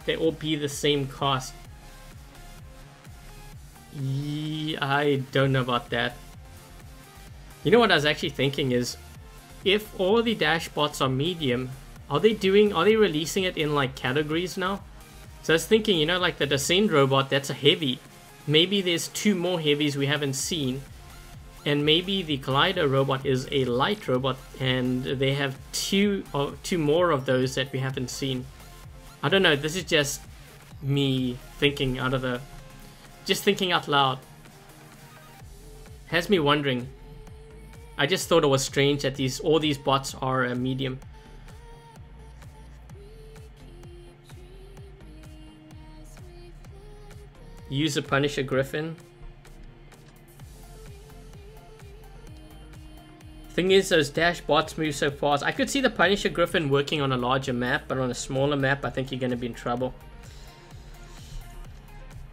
the same cost? Yeah, I don't know about that. You know what I was actually thinking is, if all the dash bots are medium, are they releasing it in like categories now? So I was thinking, you know, like the Descend robot, that's a heavy. Maybe there's 2 more heavies we haven't seen. And maybe the Collider robot is a light robot and they have two more of those that we haven't seen. I don't know, this is just me thinking out loud. Has me wondering. I just thought it was strange that all these bots are a medium. use a Punisher Griffin. Thing is, those dash bots move so fast. I could see the Punisher Griffin working on a larger map, but on a smaller map, I think you're going to be in trouble.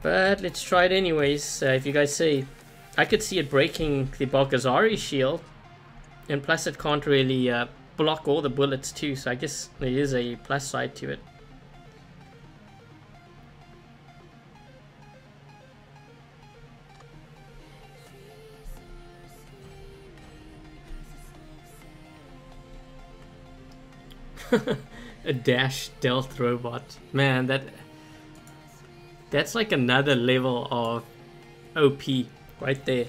But let's try it anyways. If you guys say, I could see it breaking the Balgazari shield, and plus it can't really block all the bullets too, so I guess there is a plus side to it. A dash stealth robot. Man, that's like another level of OP right there.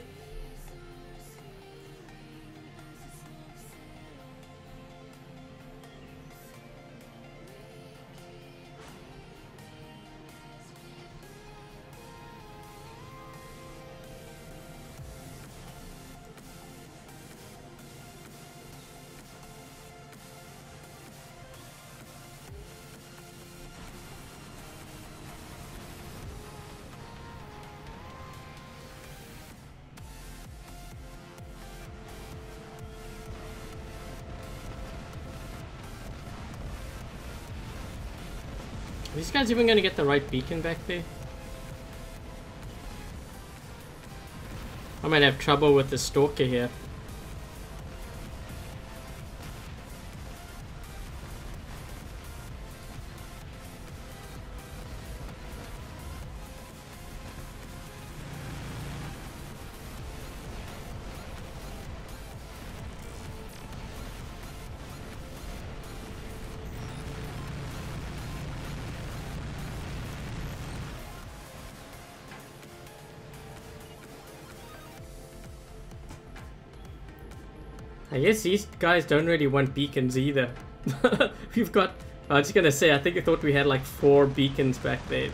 Are these guys even gonna get the right beacon back there? I might have trouble with the stalker here. I guess these guys don't really want beacons either. We've got... I was just gonna say, I think I thought we had like 4 beacons back there.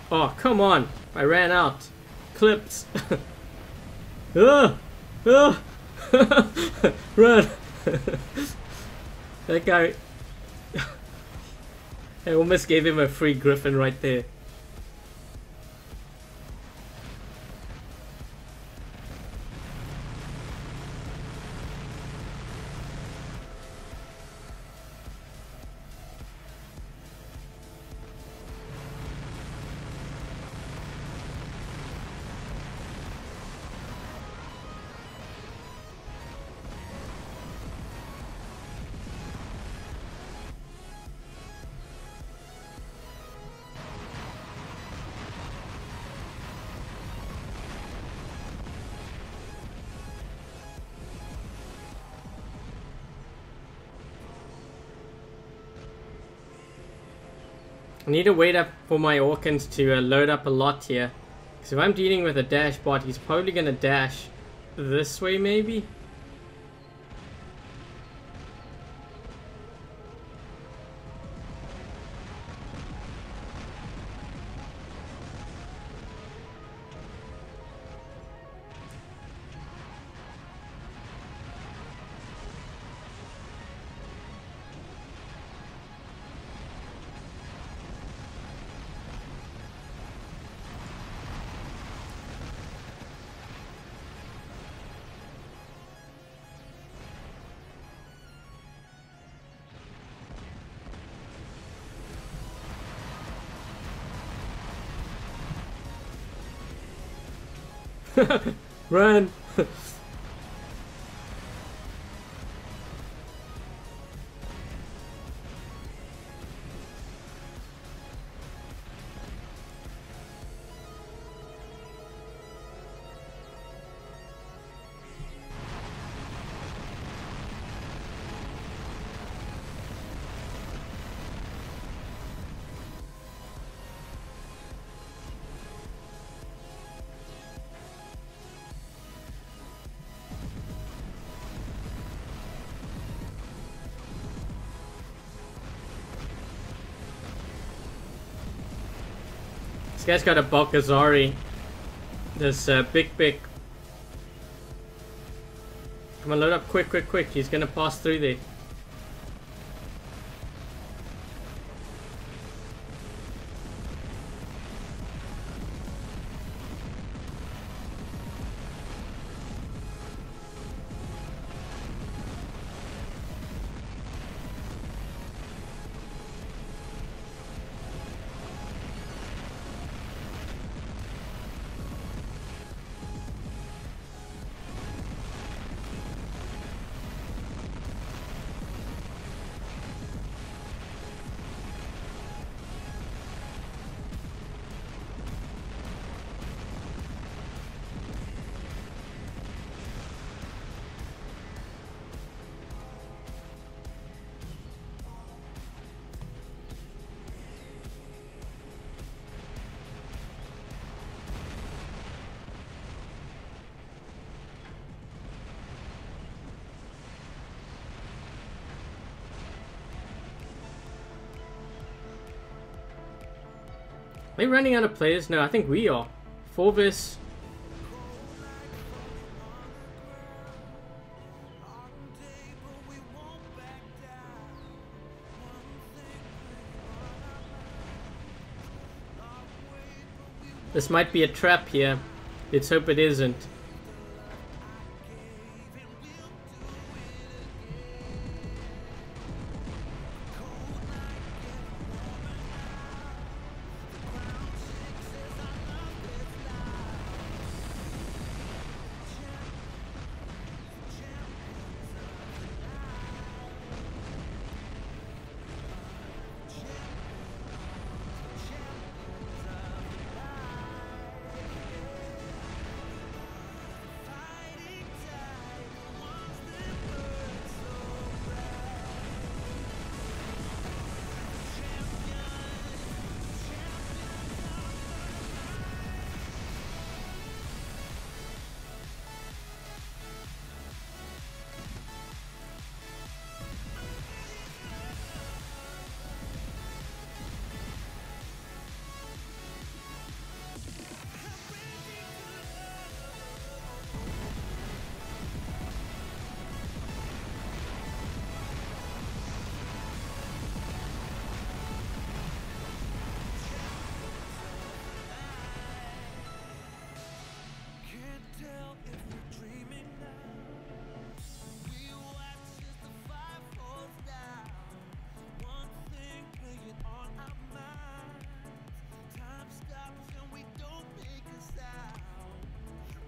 Oh, come on. I ran out. Clips. Run. That guy... I almost gave him a free griffin right there. I need to wait up for my Orkans to load up a lot here. Because if I'm dealing with a dash bot, he's probably going to dash this way maybe? Run! guy's got a Balkazari. This big pick. Come on, load up quick, quick, quick. He's gonna pass through there. Are we running out of players? No, I think we are. 4 vs. This might be a trap here. Let's hope it isn't.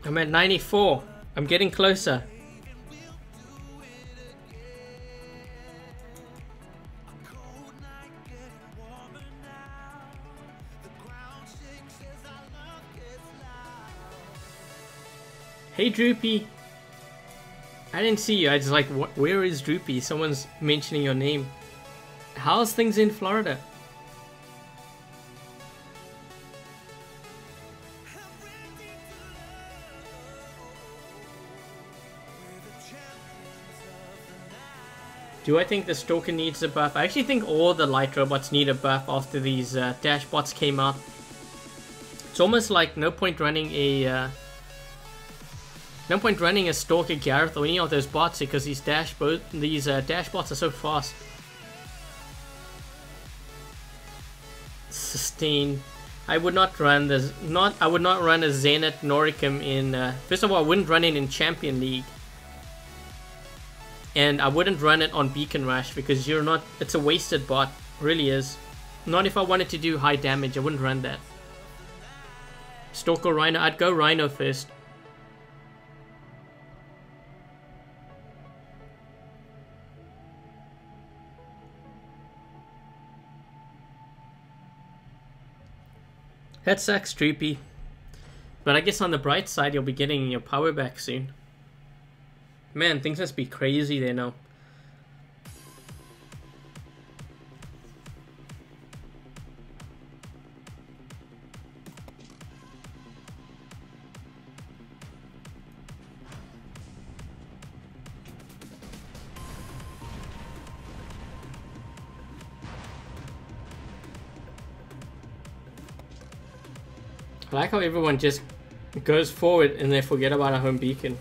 I'm at 94. I'm getting closer. Hey Droopy. I didn't see you. I just like, where is Droopy? Someone's mentioning your name. How's things in Florida? Do I think the Stalker needs a buff? I actually think all the light robots need a buff after these dash bots came out. It's almost like no point running a Stalker Gareth or any of those bots because these dash bots are so fast. Sustain. I would not run this. I would not run a Zenith Noricum in. First of all, I wouldn't run it in Champion League. And I wouldn't run it on Beacon Rush because you're not. It's a wasted bot, really is. Not if I wanted to do high damage. I wouldn't run that. Stalker Rhino. I'd go Rhino first. That sucks, Droopy. But I guess on the bright side, you'll be getting your power back soon. Man, things must be crazy there now. I like how everyone just goes forward and they forget about our home beacon.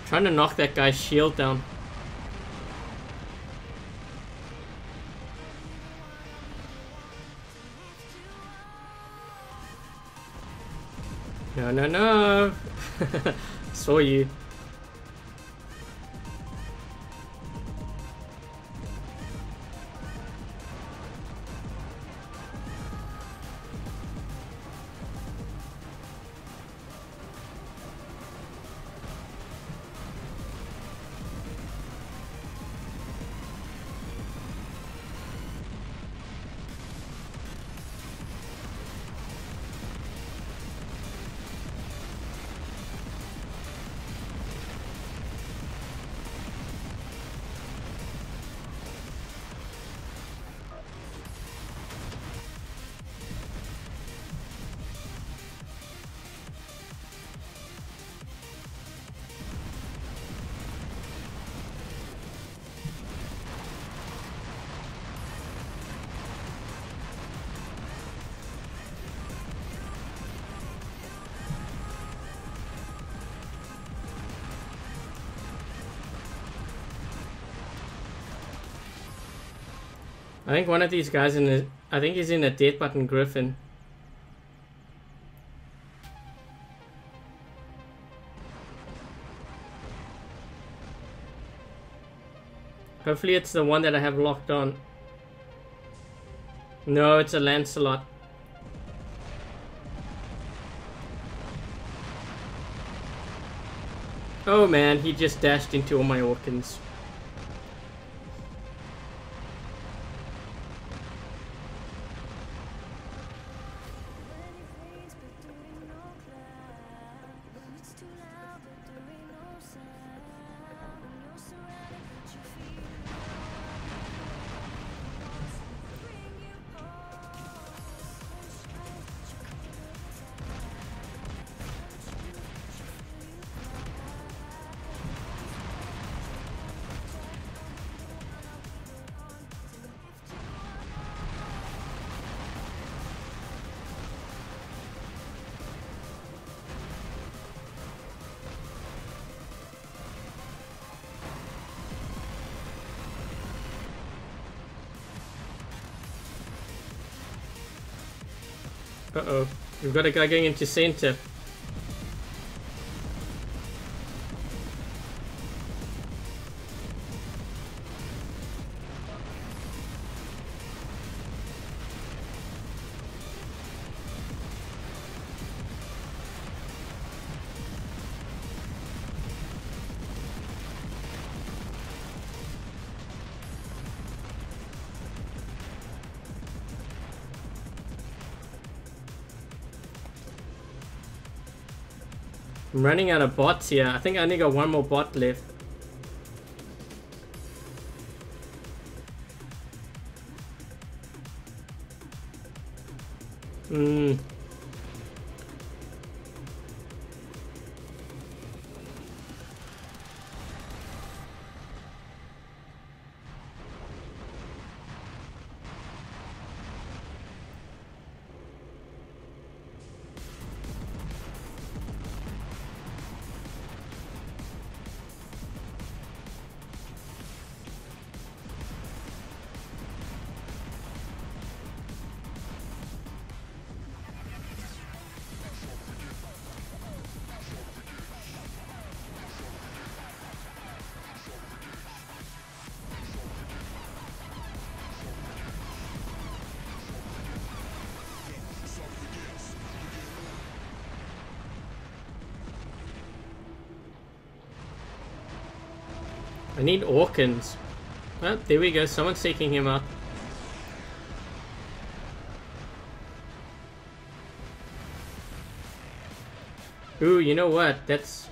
Trying to knock that guy's shield down. No, no, no. Saw you. I think one of these guys in the... I think he's in a dead button griffin. Hopefully it's the one that I have locked on. No, it's a Lancelot. Oh man, he just dashed into all my Orkans. Uh-oh. We've got a guy going into center. I'm running out of bots here. I think I only got one more bot left. I need Orkans. Oh, there we go. Someone's taking him out. Ooh, you know what? That's...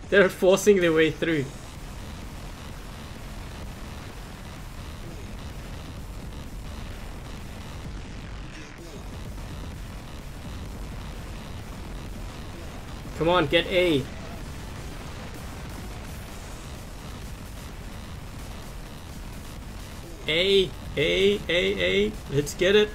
They're forcing their way through. Come on, get A. A. Let's get it.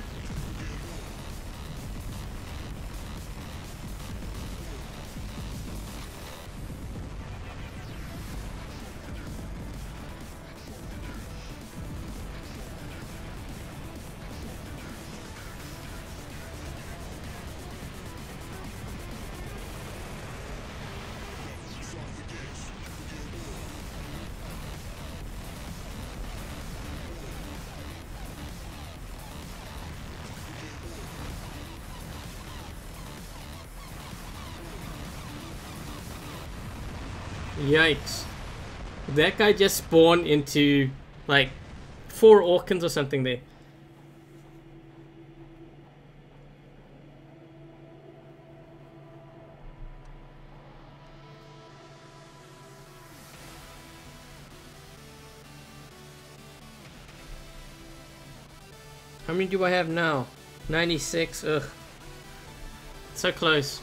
Yikes. That guy just spawned into like 4 Orkans or something there. How many do I have now? 96. Ugh. So close.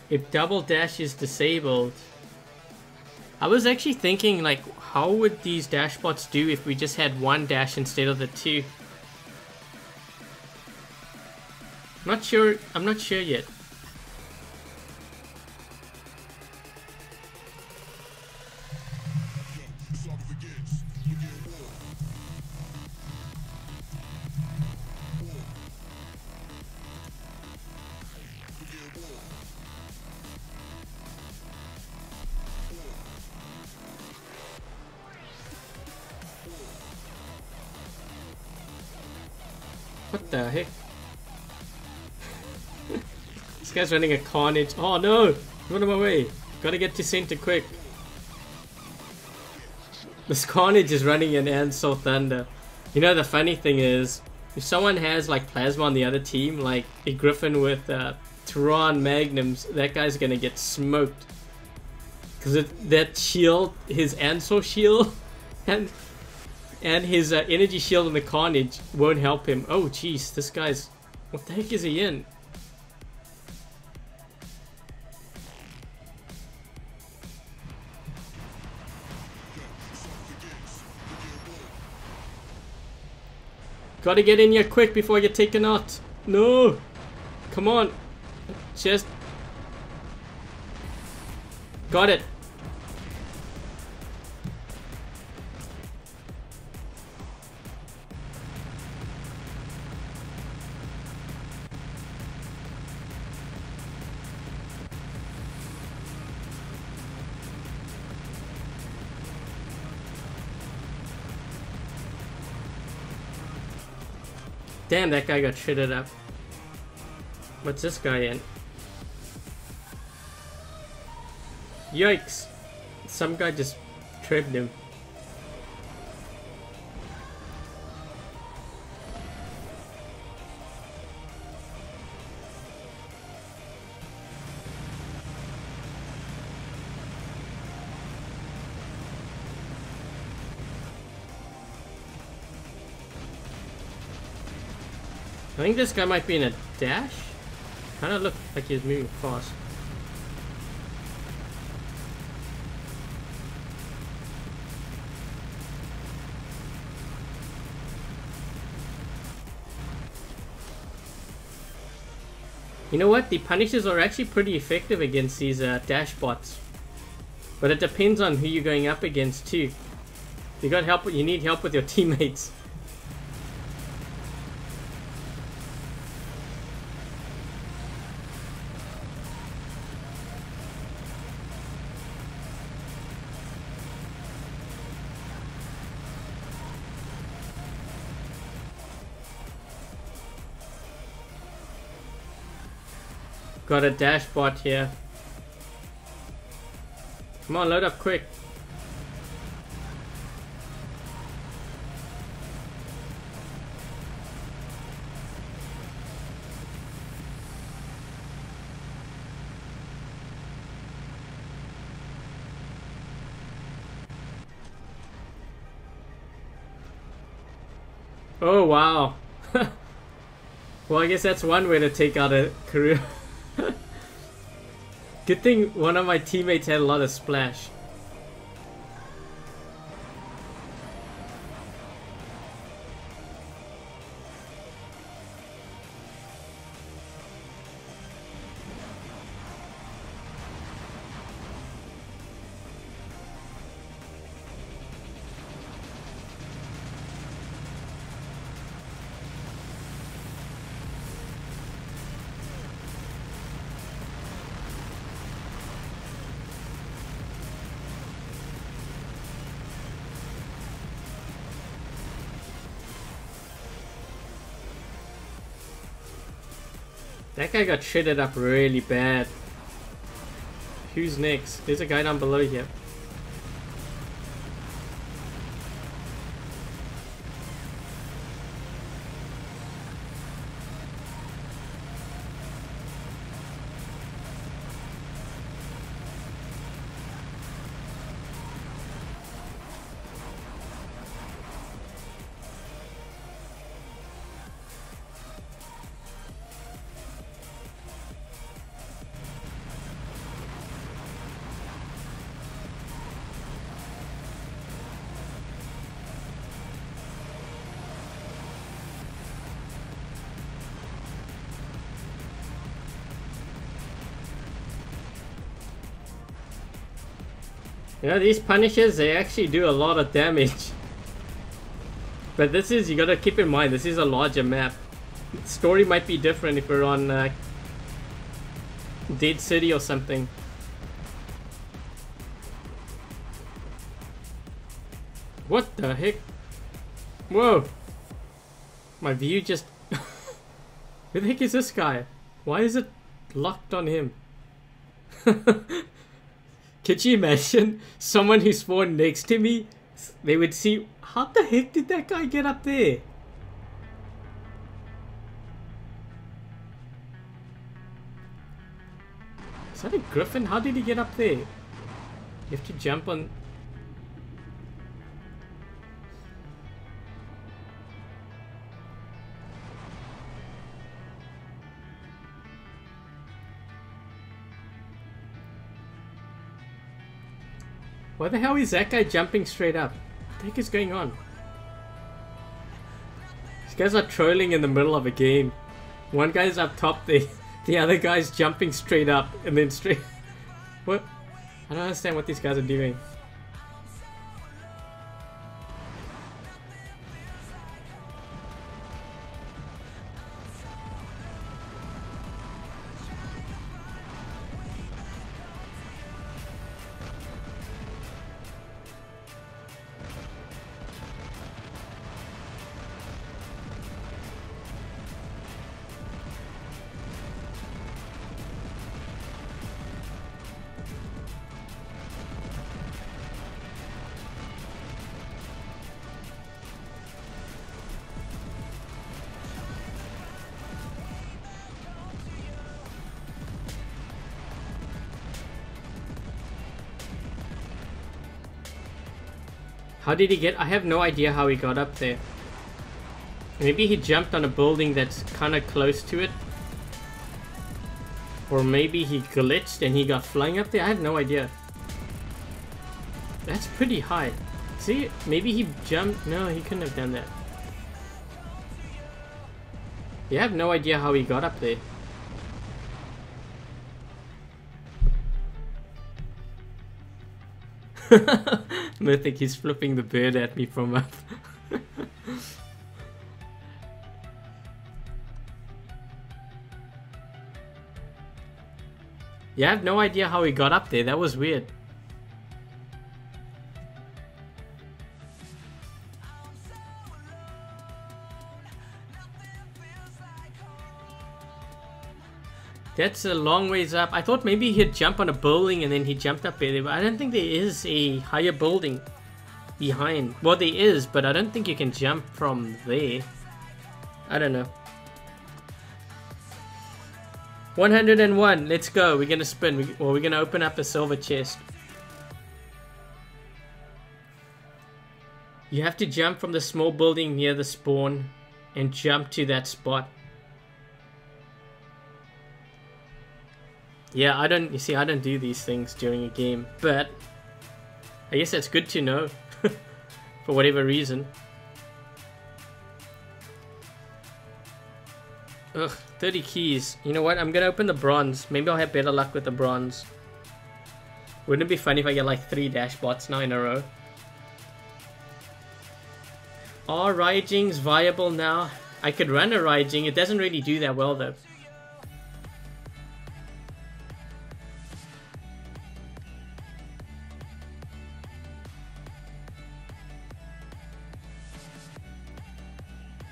If double dash is disabled, I was actually thinking like, how would these dash bots do if we just had 1 dash instead of the 2? I'm not sure yet. What the heck? This guy's running a carnage. Oh no! Get out of my way. Gotta get to center quick. This carnage is running an Ansel Thunder. You know, the funny thing is, if someone has like plasma on the other team, like a Griffin with Tehran Magnums, that guy's gonna get smoked. Because that shield, his Ansel shield, and his energy shield in the carnage won't help him. Oh jeez, this guy's... What the heck is he in? Gotta get in here quick before I get taken out. No! Come on. Just... Got it. Damn, that guy got shredded up. What's this guy in? Yikes! Some guy just tripped him. I think this guy might be in a dash. Kinda look like he's moving fast. You know what? The Punishers are actually pretty effective against these dash bots. But it depends on who you're going up against too. You got help. You need help with your teammates. got a dashboard here. Come on, load up quick. Oh wow. Well, I guess that's one way to take out a career. Good thing one of my teammates had a lot of splash. That guy got shredded up really bad. Who's next? There's a guy down below here. You know, these Punishers, they actually do a lot of damage. But this is, you gotta keep in mind, this is a larger map. Story might be different if we're on Dead City or something. What the heck? Whoa! My view just... Who the heck is this guy? Why is it locked on him? Could you imagine someone who spawned next to me? They would see, how the heck did that guy get up there? Is that a griffin? How did he get up there? You have to jump on... Why the hell is that guy jumping straight up? What the heck is going on? These guys are trolling in the middle of a game. One guy's up top, the other guy's jumping straight up and then straight... What? I don't understand what these guys are doing. How did he get... I have no idea how he got up there. Maybe he jumped on a building that's kind of close to it. Or maybe he glitched and he got flying up there. I have no idea. That's pretty high. See, maybe he jumped... No, he couldn't have done that. You have no idea how he got up there. I think he's flipping the bird at me from up. Yeah, I have no idea how he got up there. That was weird. That's a long ways up. I thought maybe he'd jump on a building and then he jumped up there, but I don't think there is a higher building behind. Well, there is, but I don't think you can jump from there. I don't know. 101. Let's go. We're gonna spin. We're gonna open up a silver chest. You have to jump from the small building near the spawn and jump to that spot. Yeah, I don't do these things during a game, but I guess that's good to know for whatever reason. Ugh, 30 keys. You know what? I'm gonna open the bronze. Maybe I'll have better luck with the bronze. Wouldn't it be funny if I get like 3 dash bots now in a row? Are Raijings viable now? I could run a Raijing. It doesn't really do that well though.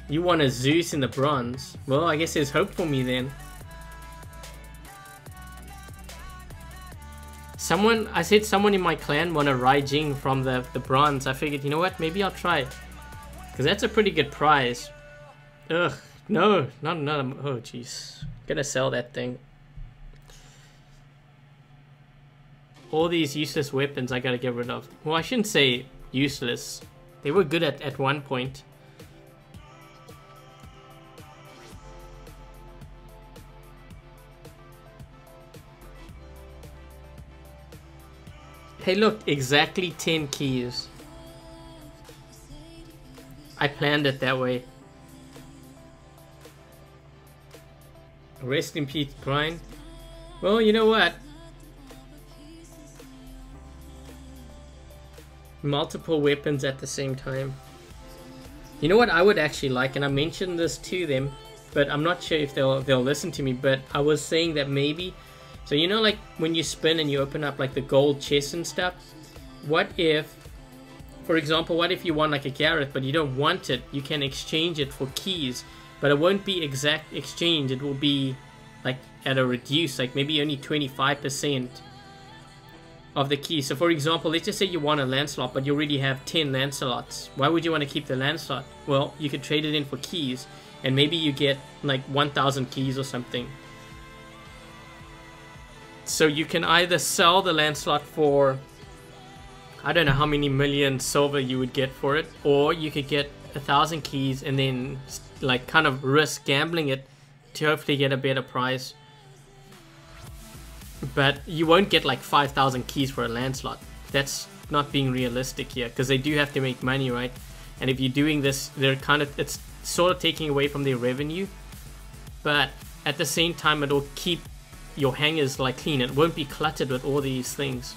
You want a Zeus in the bronze? Well, I guess there's hope for me then. I said someone in my clan want a Raijing from the bronze. I figured, you know what, maybe I'll try. Because that's a pretty good prize. Ugh, no, not another, oh jeez. Gonna sell that thing. All these useless weapons I gotta get rid of. Well, I shouldn't say useless. They were good at one point. Hey look, exactly 10 keys. I planned it that way. Rest in peace, Brian. Well, you know what? Multiple weapons at the same time. You know what I would actually like, and I mentioned this to them, but I'm not sure if they'll listen to me, but I was saying that maybe, so you know like when you spin and you open up like the gold chests and stuff, what if, for example, what if you want like a Gareth but you don't want it, you can exchange it for keys, but it won't be exact exchange, it will be like at a reduce, like maybe only 25% of the keys. So for example, let's just say you want a Lancelot but you already have 10 Lancelots. Why would you want to keep the Lancelot? Well, you could trade it in for keys and maybe you get like 1,000 keys or something. So you can either sell the Lancelot for, I don't know how many million silver you would get for it, or you could get 1,000 keys and then like kind of risk gambling it to hopefully get a better price. But you won't get like 5,000 keys for a Lancelot. That's not being realistic here, because they do have to make money, right? And if you're doing this, they're kind of, it's sort of taking away from their revenue, but at the same time it'll keep your hangers like clean. It won't be cluttered with all these things.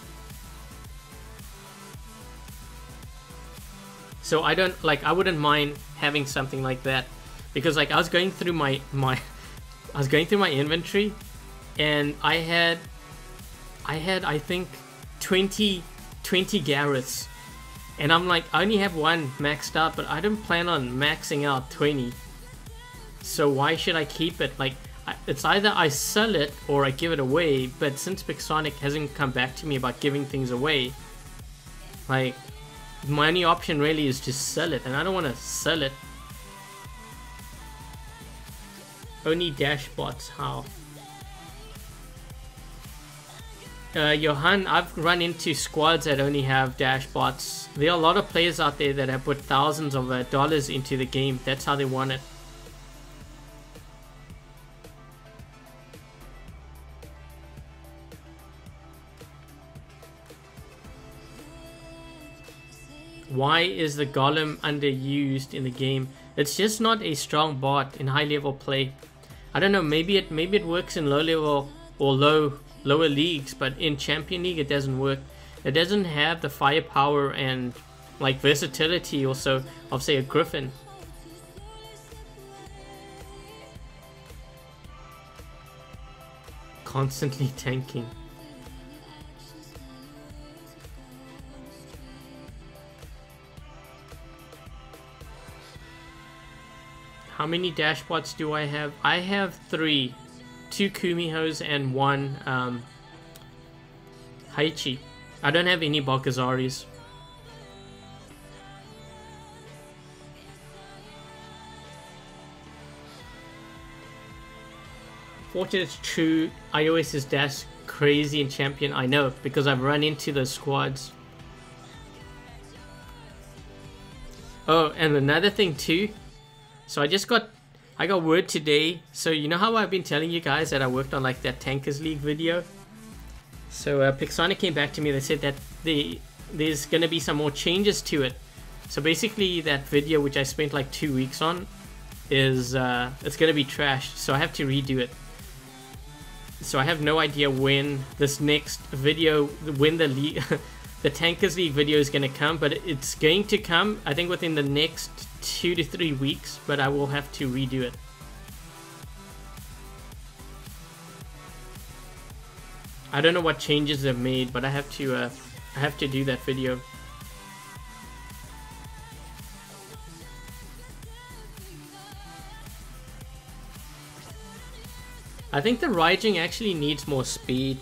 So I don't like, I wouldn't mind having something like that, because like I was going through my inventory and I had I think 20 Gareths, and I'm like, I only have one maxed out, but I don't plan on maxing out 20, so why should I keep it? Like, it's either I sell it or I give it away, but since Pixonic hasn't come back to me about giving things away, like, my only option really is to sell it, and I don't want to sell it. Only dashbots, how? Johan, I've run into squads that only have dashbots. There are a lot of players out there that have put thousands of dollars into the game. That's how they want it. Why is the golem underused in the game? It's just not a strong bot in high level play. I don't know, maybe it works in low level or lower leagues, but in Champion League it doesn't work. It doesn't have the firepower and like versatility also of say a Griffin. Constantly tanking. How many dashbots do I have? I have 3. 2 Kumihos and 1 Haichi. I don't have any Balkazaris. Fortunate, it's true. iOS is dash crazy in Champion. I know, because I've run into those squads. Oh, and another thing too. So I got word today. So you know how I've been telling you guys that I worked on like that Tankers League video? So Pixonic came back to me. They said that there's going to be some more changes to it. So basically that video, which I spent like 2 weeks on, is it's going to be trashed. So I have to redo it. So I have no idea when this next video, when the league, the Tankers League video is going to come. But it's going to come, I think, within the next 2 to 3 weeks. But I will have to redo it. I don't know what changes they've made, but I have to do that video. I think the Raijing actually needs more speed.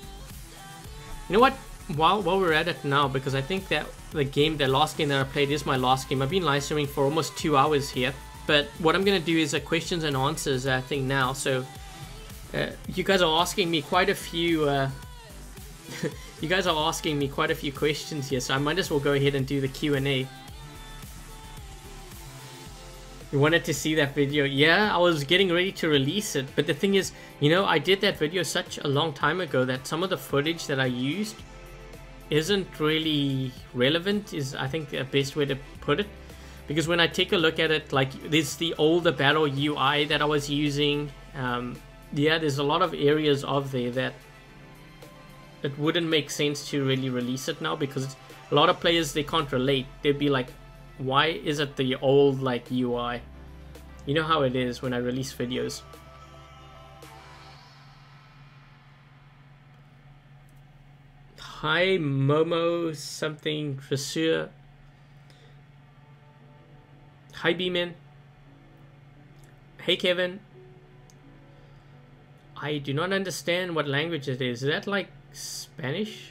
You know what? While we're at it now, because I think that the last game that I played is my last game. I've been live streaming for almost 2 hours here. But what I'm going to do is a questions and answers thing now. So you guys are asking me quite a few... you guys are asking me quite a few questions here, so I might as well go ahead and do the Q&A. You wanted to see that video? Yeah, I was getting ready to release it, but the thing is, you know, I did that video such a long time ago that some of the footage that I used isn't really relevant, is I think the best way to put it. Because when I take a look at it, like, there's the older battle UI that I was using. Yeah, there's a lot of areas of there that it wouldn't make sense to really release it now, because a lot of players, they can't relate. They'd be like, why is it the old like UI? You know how it is when I release videos. Hi Momo something Dressur. Hi B-Man. Hey Kevin. I do not understand what language it is. Is that like Spanish?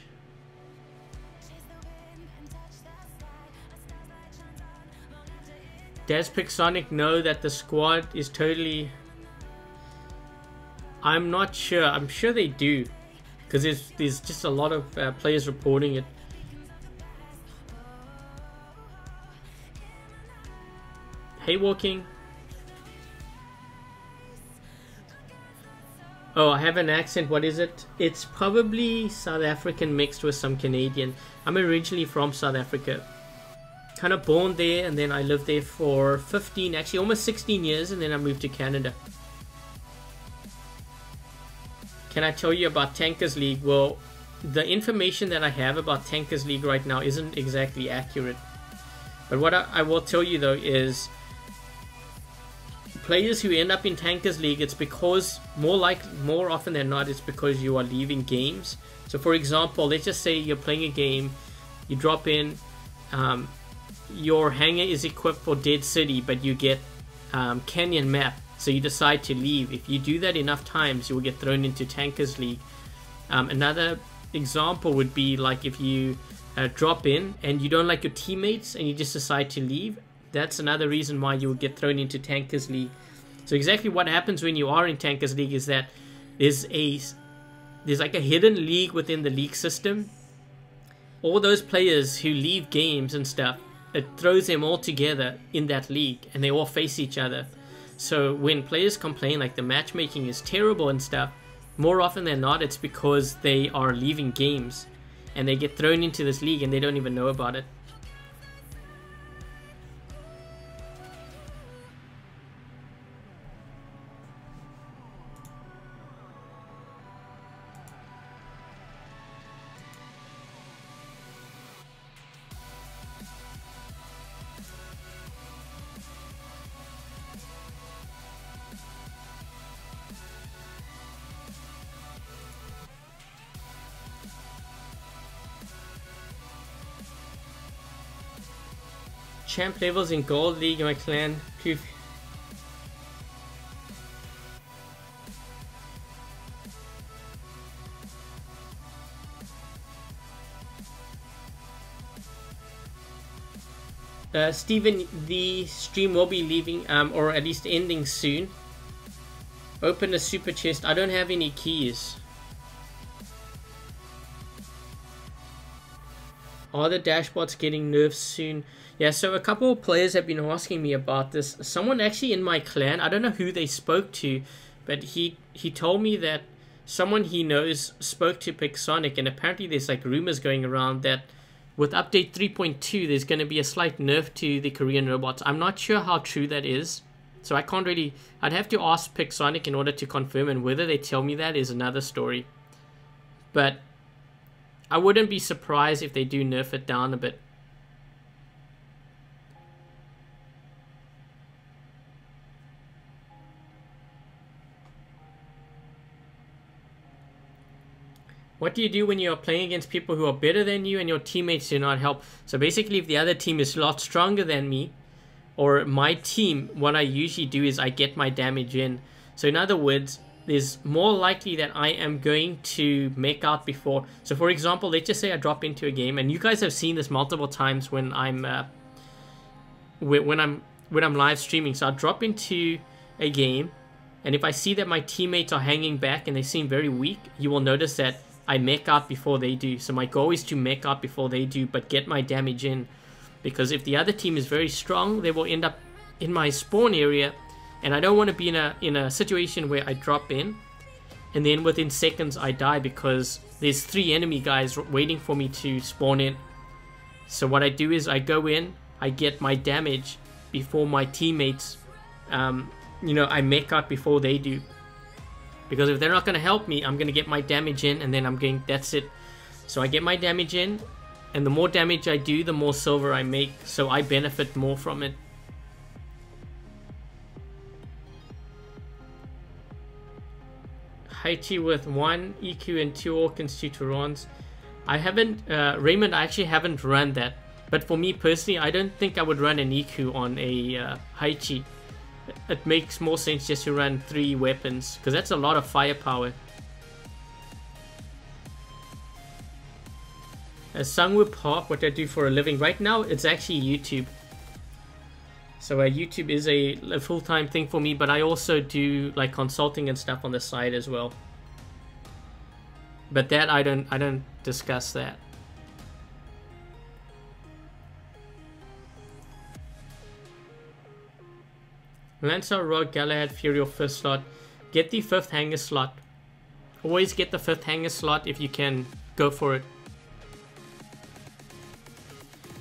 Does Pixonic know that the squad is totally... I'm not sure. I'm sure they do, because there's just a lot of players reporting it. Hey Walking. Oh, I have an accent. What is it? It's probably South African mixed with some Canadian. I'm originally from South Africa. Kind of born there, and then I lived there for 15, actually almost 16 years, and then I moved to Canada. Can I tell you about Tankers League? Well, the information that I have about Tankers League right now isn't exactly accurate. But what I will tell you though is, players who end up in Tankers League, it's because more often than not, it's because you are leaving games. So for example, let's just say you're playing a game, you drop in, your hangar is equipped for Dead City, but you get Canyon Map, so you decide to leave. If you do that enough times, you will get thrown into Tankers League. Another example would be like if you drop in and you don't like your teammates and you just decide to leave. That's another reason why you will get thrown into Tankers League. So exactly what happens when you are in Tankers League is that there's like a hidden league within the league system. All those players who leave games and stuff, it throws them all together in that league, and they all face each other. So when players complain like the matchmaking is terrible and stuff, more often than not, it's because they are leaving games and they get thrown into this league and they don't even know about it. Champ levels in Gold League in my clan. Steven, the stream will be leaving, or at least ending soon. Open a super chest. I don't have any keys. Are the dashboards getting nerfed soon? Yeah, so a couple of players have been asking me about this. Someone actually in my clan, I don't know who they spoke to, but he told me that someone he knows spoke to Pixonic, and apparently there's like rumors going around that with update 3.2 there's going to be a slight nerf to the Korean robots. I'm not sure how true that is, so I can't really... I'd have to ask Pixonic in order to confirm, and whether they tell me that is another story. But I wouldn't be surprised if they do nerf it down a bit. What do you do when you are playing against people who are better than you and your teammates do not help? So basically, if the other team is a lot stronger than me, or my team, what I usually do is I get my damage in. So in other words, there's more likely that I am going to make out before. So for example, let's just say I drop into a game, and you guys have seen this multiple times when I'm live streaming. So I'll drop into a game, and if I see that my teammates are hanging back and they seem very weak, you will notice that I make out before they do. So my goal is to make out before they do, but get my damage in. Because if the other team is very strong, they will end up in my spawn area, and I don't want to be in a situation where I drop in and then within seconds I die because there's 3 enemy guys waiting for me to spawn in. So what I do is I go in, I get my damage before my teammates, you know, I make out before they do. Because if they're not going to help me, I'm going to get my damage in, and then I'm going, that's it. So I get my damage in, and the more damage I do, the more silver I make, so I benefit more from it. Haiti with 1 EQ and 2 Orkans, 2 Turons. I haven't, Raymond, I actually haven't run that. But for me personally, I don't think I would run an EQ on a Haiti. It makes more sense just to run 3 weapons, because that's a lot of firepower. As Sangwoo Park, what I do for a living right now, it's actually YouTube. So YouTube is a full-time thing for me, but I also do like consulting and stuff on the side as well. But that I don't discuss that. Lancer, Rogue, Galahad, Fury or 5th slot. Get the 5th hanger slot. Always get the 5th hanger slot if you can. Go for it.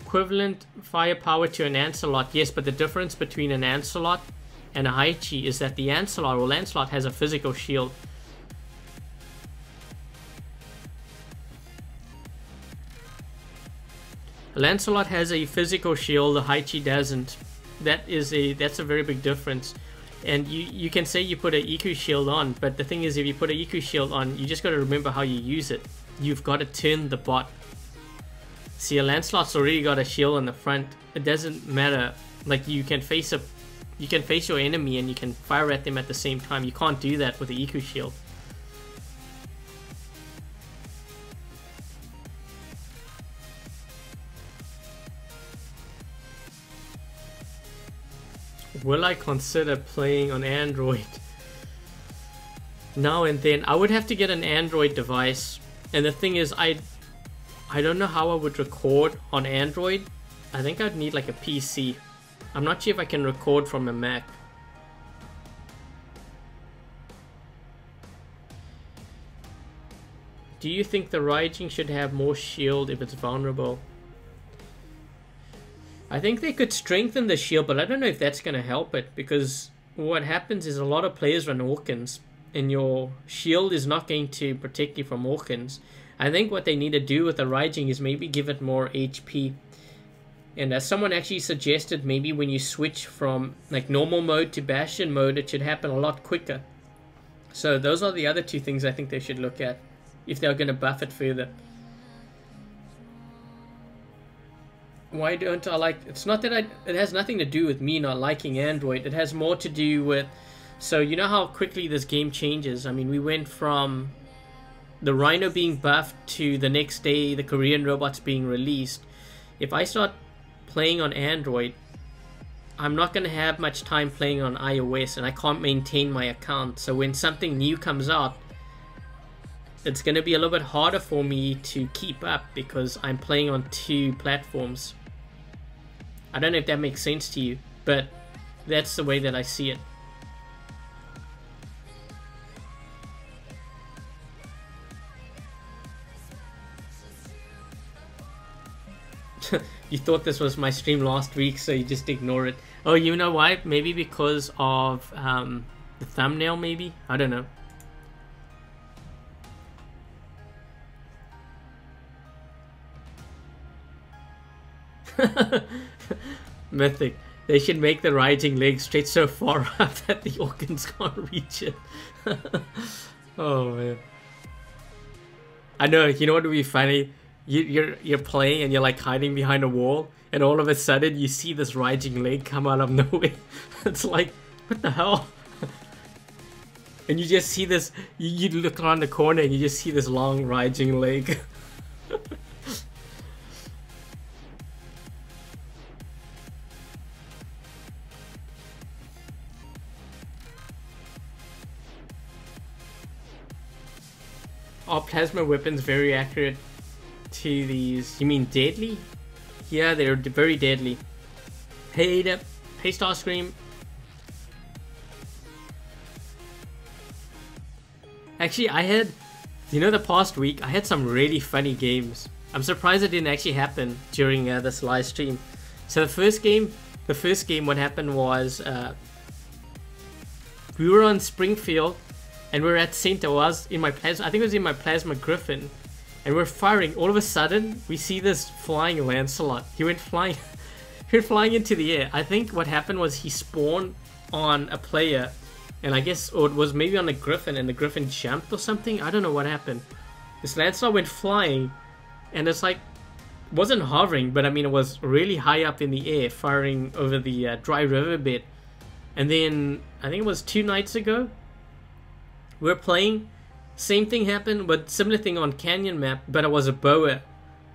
Equivalent firepower to an Lancelot. Yes, but the difference between an Lancelot and a Haichi is that the Lancelot has a physical shield. Lancelot has a physical shield, the Haichi doesn't. That's a very big difference. And you can say you put an EQ shield on, but the thing is, if you put an EQ shield on, you just got to remember how you use it. You've got to turn the bot. See, a Lancelot's already got a shield on the front. It doesn't matter. Like, you can face your enemy and you can fire at them at the same time. You can't do that with the EQ shield. Will I consider playing on Android? Now and then. I would have to get an Android device. And the thing is, I don't know how I would record on Android. I think I'd need like a PC. I'm not sure if I can record from a Mac. Do you think the Raijin should have more shield if it's vulnerable? I think they could strengthen the shield, but I don't know if that's going to help it, because what happens is a lot of players run Orkans, and your shield is not going to protect you from Orkans. I think what they need to do with the Raijin is maybe give it more HP. And as someone actually suggested, maybe when you switch from like normal mode to Bastion mode, it should happen a lot quicker. So those are the other 2 things I think they should look at if they're going to buff it further. Why don't I like... It's not that it has nothing to do with me not liking Android. It has more to do with... So you know how quickly this game changes. I mean, we went from the Rhino being buffed to the next day the Korean robots being released. If I start playing on Android, I'm not going to have much time playing on iOS, and I can't maintain my account. So when something new comes out, it's going to be a little bit harder for me to keep up because I'm playing on 2 platforms. I don't know if that makes sense to you, but that's the way that I see it. You thought this was my stream last week, so you just ignore it. Oh, you know why? Maybe because of the thumbnail, maybe? I don't know. Mythic. They should make the riding leg stretch so far up that the organs can't reach it. Oh, man. I know, you know what would be funny? You're playing and you're like hiding behind a wall, and all of a sudden you see this riding leg come out of nowhere. It's like, what the hell? And you just see this, you look around the corner and you just see this long riding leg. Are plasma weapons very accurate to these? You mean deadly? Yeah, they're very deadly. Hey, Starscream. Actually, I had, you know, the past week I had some really funny games. I'm surprised it didn't actually happen during this live stream. So the first game, what happened was we were on Springfield, and we were at center. I think it was in my plasma Griffin, and we're firing. All of a sudden, we see this flying Lancelot. He went flying, he went flying into the air. I think what happened was he spawned on a player, and I guess, or it was maybe on a Griffin, and the Griffin jumped or something. I don't know what happened. This Lancelot went flying, and it's like, it wasn't hovering, but I mean, it was really high up in the air, firing over the dry riverbed. And then I think it was 2 nights ago, we're playing, same thing happened, but similar thing on Canyon map, but it was a boa.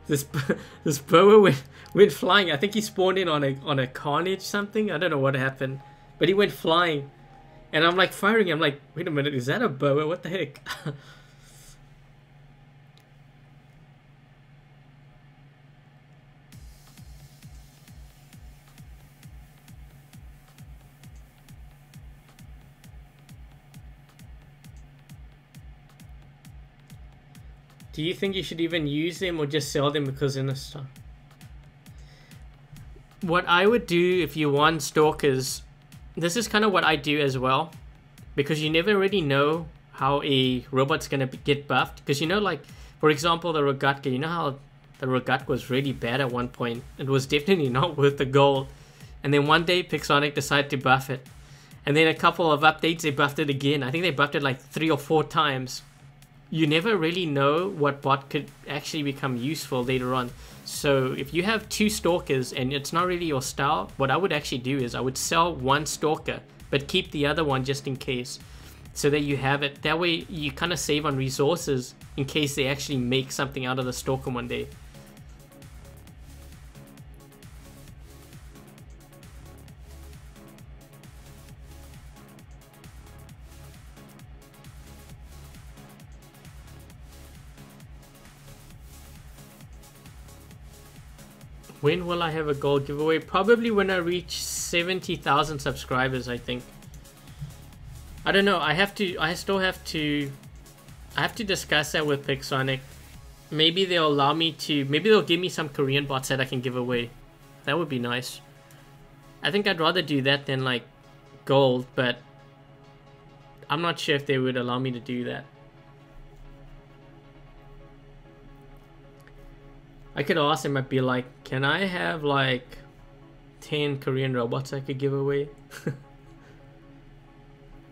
This boa went flying. I think he spawned in on a carnage something. I don't know what happened, but he went flying, and I'm like firing. I'm like, wait a minute, is that a boa? What the heck? Do you think you should even use them or just sell them because in a stock? What I would do if you want stalkers, this is kind of what I do as well, because you never really know how a robot's going to get buffed. Because you know, like, for example, the Rogatka, you know how the Rogatka was really bad at one point. It was definitely not worth the gold. And then one day Pixonic decided to buff it. And then a couple of updates, they buffed it again. I think they buffed it like 3 or 4 times. You never really know what bot could actually become useful later on. So if you have 2 stalkers and it's not really your style, what I would actually do is I would sell 1 stalker, but keep the other one just in case, so that you have it. That way you kind of save on resources in case they actually make something out of the stalker one day. When will I have a gold giveaway? Probably when I reach 70,000 subscribers, I think. I don't know. I still have to discuss that with Pixonic. Maybe they'll allow me to, maybe they'll give me some Korean bots that I can give away. That would be nice. I think I'd rather do that than like gold, but I'm not sure if they would allow me to do that. I could ask him, I'd be like, can I have like 10 Korean robots I could give away?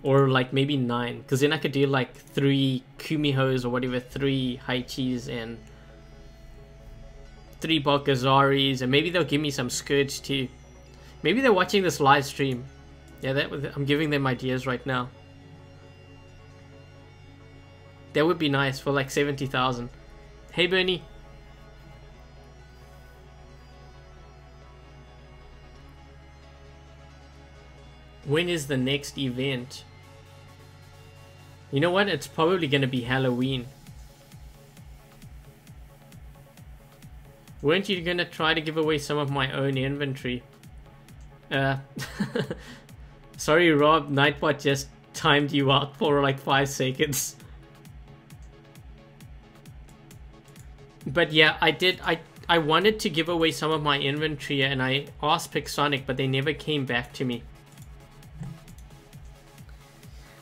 Or like maybe 9, because then I could do like 3 Kumihos or whatever, 3 Haichis and 3 Balkazaris, and maybe they'll give me some Scourge too. Maybe they're watching this live stream. Yeah, I'm giving them ideas right now. That would be nice for like 70,000. Hey Bernie. When is the next event? You know what? It's probably gonna be Halloween. Weren't you gonna try to give away some of my own inventory? Sorry, Rob. Nightbot just timed you out for like 5 seconds. But yeah, I did. I wanted to give away some of my inventory, and I asked Pixonic, but they never came back to me.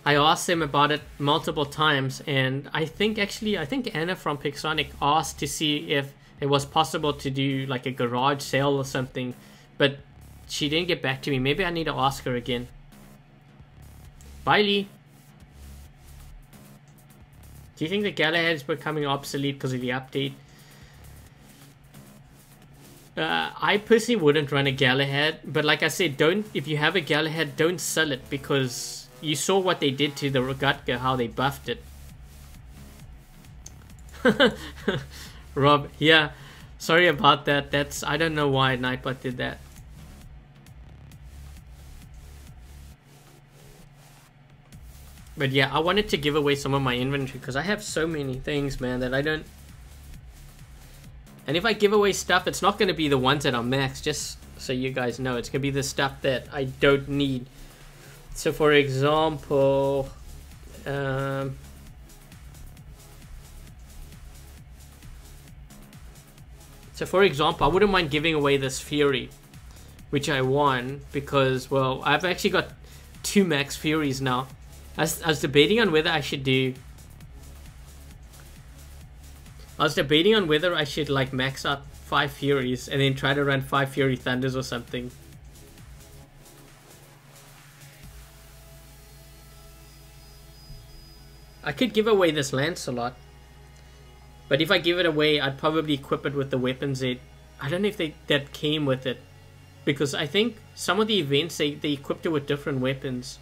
I asked them about it multiple times, and I think Anna from Pixonic asked to see if it was possible to do like a garage sale or something, but she didn't get back to me. Maybe I need to ask her again. Bye, Lee. Do you think the Galahad is becoming obsolete because of the update? I personally wouldn't run a Galahad, but like I said, if you have a Galahad, don't sell it, because you saw what they did to the Rogatka, how they buffed it. Rob, yeah, sorry about that. I don't know why Nightbot did that. But yeah, I wanted to give away some of my inventory because I have so many things, man, that I don't. And if I give away stuff, it's not going to be the ones that are max, just so you guys know. It's going to be the stuff that I don't need. So for example, so for example, I wouldn't mind giving away this Fury, which I won because, well, I've actually got 2 max Furies now. I was debating on whether I should do... I was debating on whether I should like max out 5 Furies and then try to run 5 Fury Thunders or something. I could give away this Lancelot, but if I give it away, I'd probably equip it with the weapons that... I don't know if that came with it, because I think some of the events, they equipped it with different weapons.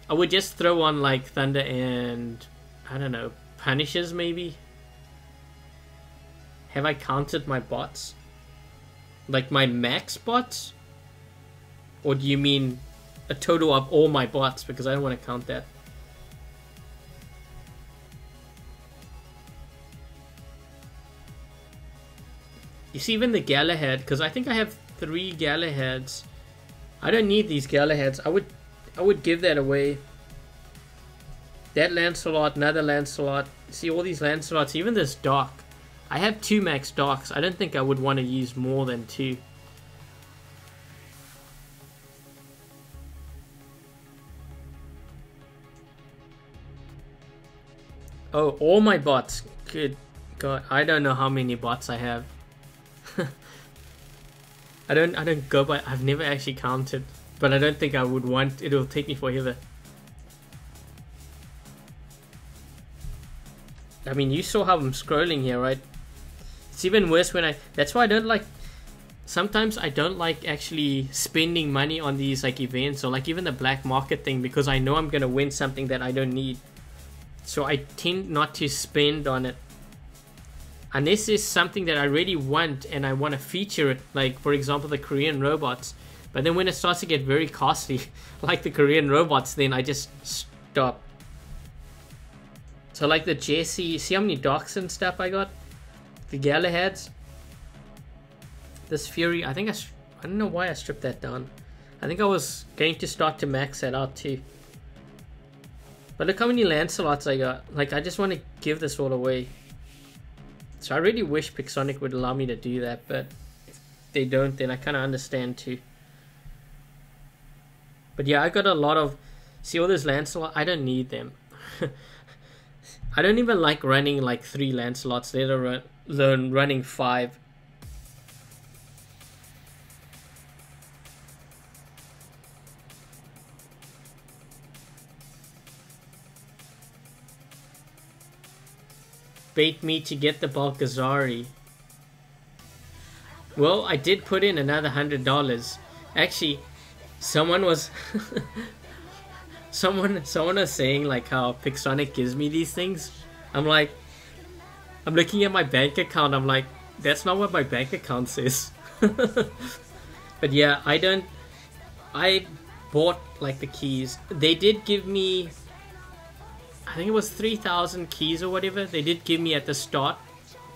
I would just throw on like Thunder and, I don't know, Punishes maybe? Have I counted my bots? Like my max bots? Or do you mean a total of all my bots? Because I don't want to count that. You see, even the Galahad, because I think I have 3 Galahads. I don't need these Galahads. I would give that away. That Lancelot, another Lancelot. See, all these Lancelots, even this Dark. I have 2 max Darks. I don't think I would want to use more than 2. Oh, all my bots. Good God, I don't know how many bots I have. I don't go by. I've never actually counted, but I don't think I would want. It'll take me forever. I mean, you saw how I'm scrolling here, right? It's even worse when that's why I don't like. Sometimes I don't like actually spending money on these like events or like even the black market thing, because I know I'm gonna win something that I don't need. So I tend not to spend on it. Unless there's something that I really want and I want to feature it, like for example the Korean robots. But then when it starts to get very costly, like the Korean robots, then I just stop. So like the Jesse, see how many Darks and stuff I got? The Galahads. This Fury, I think I don't know why I stripped that down. I think I was going to start to max that out too. But look how many Lancelots I got. Like, I just want to give this all away. So I really wish Pixonic would allow me to do that, but if they don't, then I kind of understand too. But yeah, I got a lot of... See all those Lancelot? I don't need them. I don't even like running like 3 Lancelots, let alone running 5. Bait me to get the Balgazari. Well, I did put in another $100. Actually, someone was someone was saying like how Pixonic gives me these things. I'm like, I'm looking at my bank account. I'm like, that's not what my bank account says. But yeah, I bought like the keys. They did give me, I think it was 3,000 keys or whatever. They did give me at the start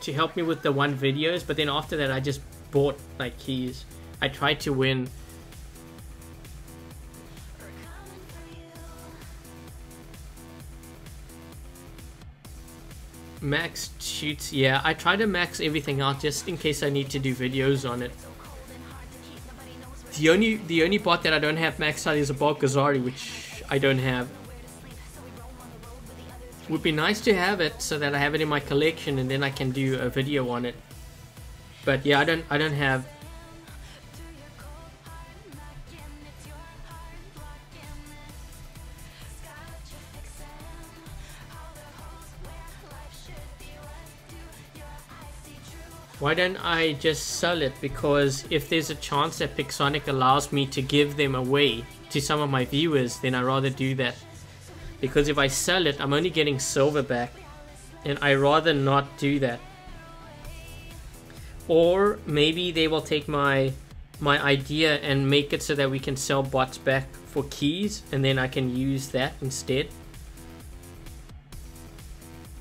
to help me with the one videos, but then after that I just bought like keys. I tried to win. Max shoots, yeah, I try to max everything out just in case I need to do videos on it. The only bot that I don't have maxed out is a Balkazari, which I don't have. Would be nice to have it so that I have it in my collection and then I can do a video on it. But yeah, I don't have. Why don't I just sell it? Because if there's a chance that Pixonic allows me to give them away to some of my viewers, then I'd rather do that. Because if I sell it, I'm only getting silver back, and I rather not do that. Or maybe they will take my idea and make it so that we can sell bots back for keys, and then I can use that instead.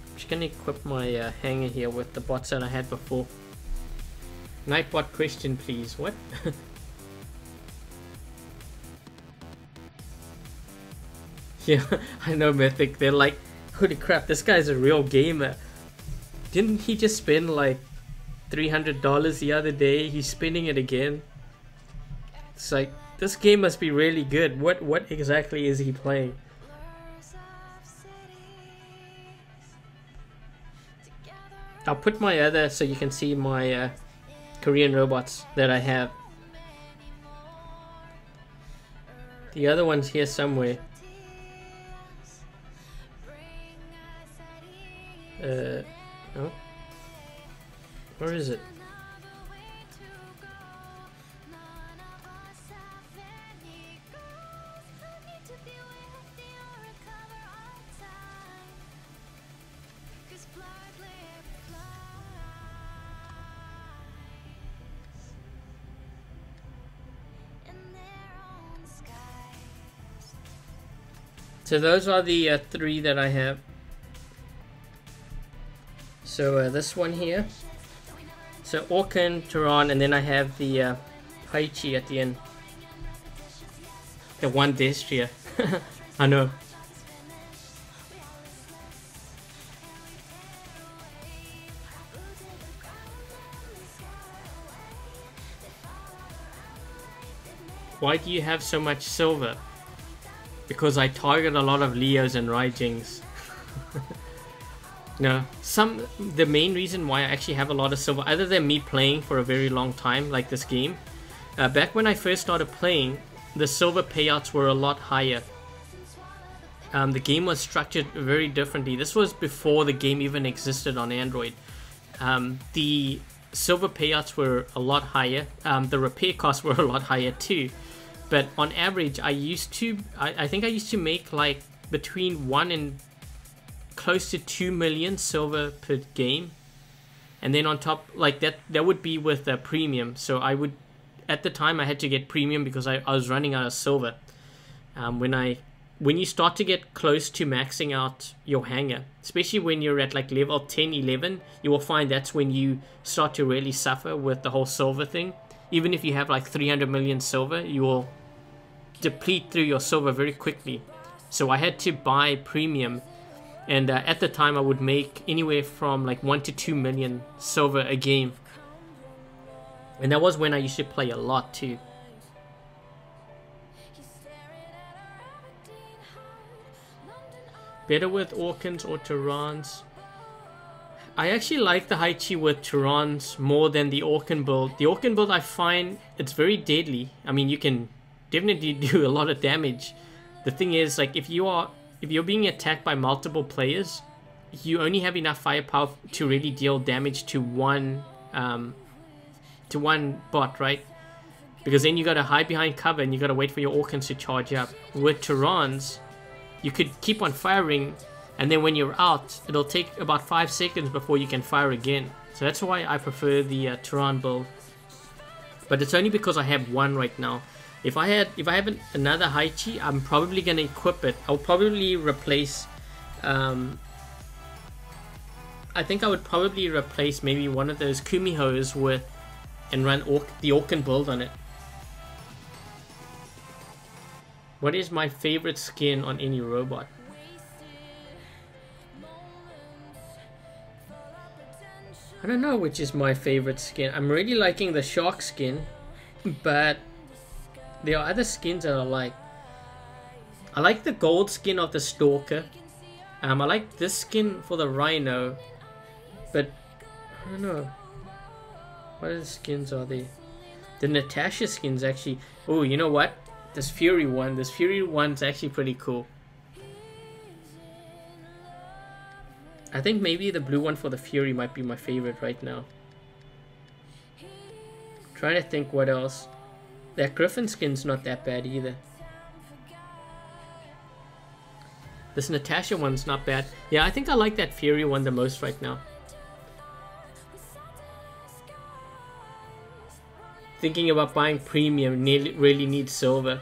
I'm just gonna equip my hanger here with the bots that I had before. Nightbot question, please. What? Yeah, I know, Mythic. They're like, holy crap, this guy's a real gamer. Didn't he just spend like $300 the other day? He's spending it again. It's like, this game must be really good. What exactly is he playing? I'll put my other so you can see my Korean robots that I have. The other one's here somewhere. No. Where is it? So those are the three that I have. So this one here. So Orkan, Turan, and then I have the Haichi at the end. The one Destria. I know. Why do you have so much silver? Because I target a lot of Leos and Raijings. No, the main reason why I actually have a lot of silver, other than me playing for a very long time like this game, back when I first started playing, the silver payouts were a lot higher. The game was structured very differently. This was before the game even existed on Android. The silver payouts were a lot higher. The repair costs were a lot higher too. But on average, I think I used to make like between 1 and close to 2 million silver per game. And then on top, like that would be with a premium. So I would, at the time I had to get premium because I was running out of silver. When you start to get close to maxing out your hanger, especially when you're at like level 10, 11, you will find that's when you start to really suffer with the whole silver thing. Even if you have like 300 million silver, you will deplete through your silver very quickly. So I had to buy premium, and at the time I would make anywhere from like 1 to 2 million silver a game, and that was when I used to play a lot too. Better with Orkans or Turans? I actually like the Haichi with Turans more than the Orkan build. The Orkan build, I find it's very deadly. I mean, you can definitely do a lot of damage. The thing is, like, if you're being attacked by multiple players, you only have enough firepower to really deal damage to one bot, right? Because then you gotta hide behind cover and you gotta wait for your Orkans to charge up. With Turans, you could keep on firing, and then when you're out, it'll take about 5 seconds before you can fire again. So that's why I prefer the Turan build. But it's only because I have one right now. If I have another Haichi, I'm probably gonna equip it. I'll probably replace. I think I would probably replace maybe one of those Kumihos with, and run the Orkin build on it. What is my favorite skin on any robot? I don't know which is my favorite skin. I'm really liking the shark skin, but there are other skins that I like. I like the gold skin of the Stalker. I like this skin for the Rhino, but I don't know. What other skins are there? The Natasha skin's actually... Oh, you know what? This Fury one's actually pretty cool. I think maybe the blue one for the Fury might be my favorite right now. Trying to think what else. That Griffin skin's not that bad either. This Natasha one's not bad. Yeah, I think I like that Fury one the most right now. Thinking about buying premium, really need silver.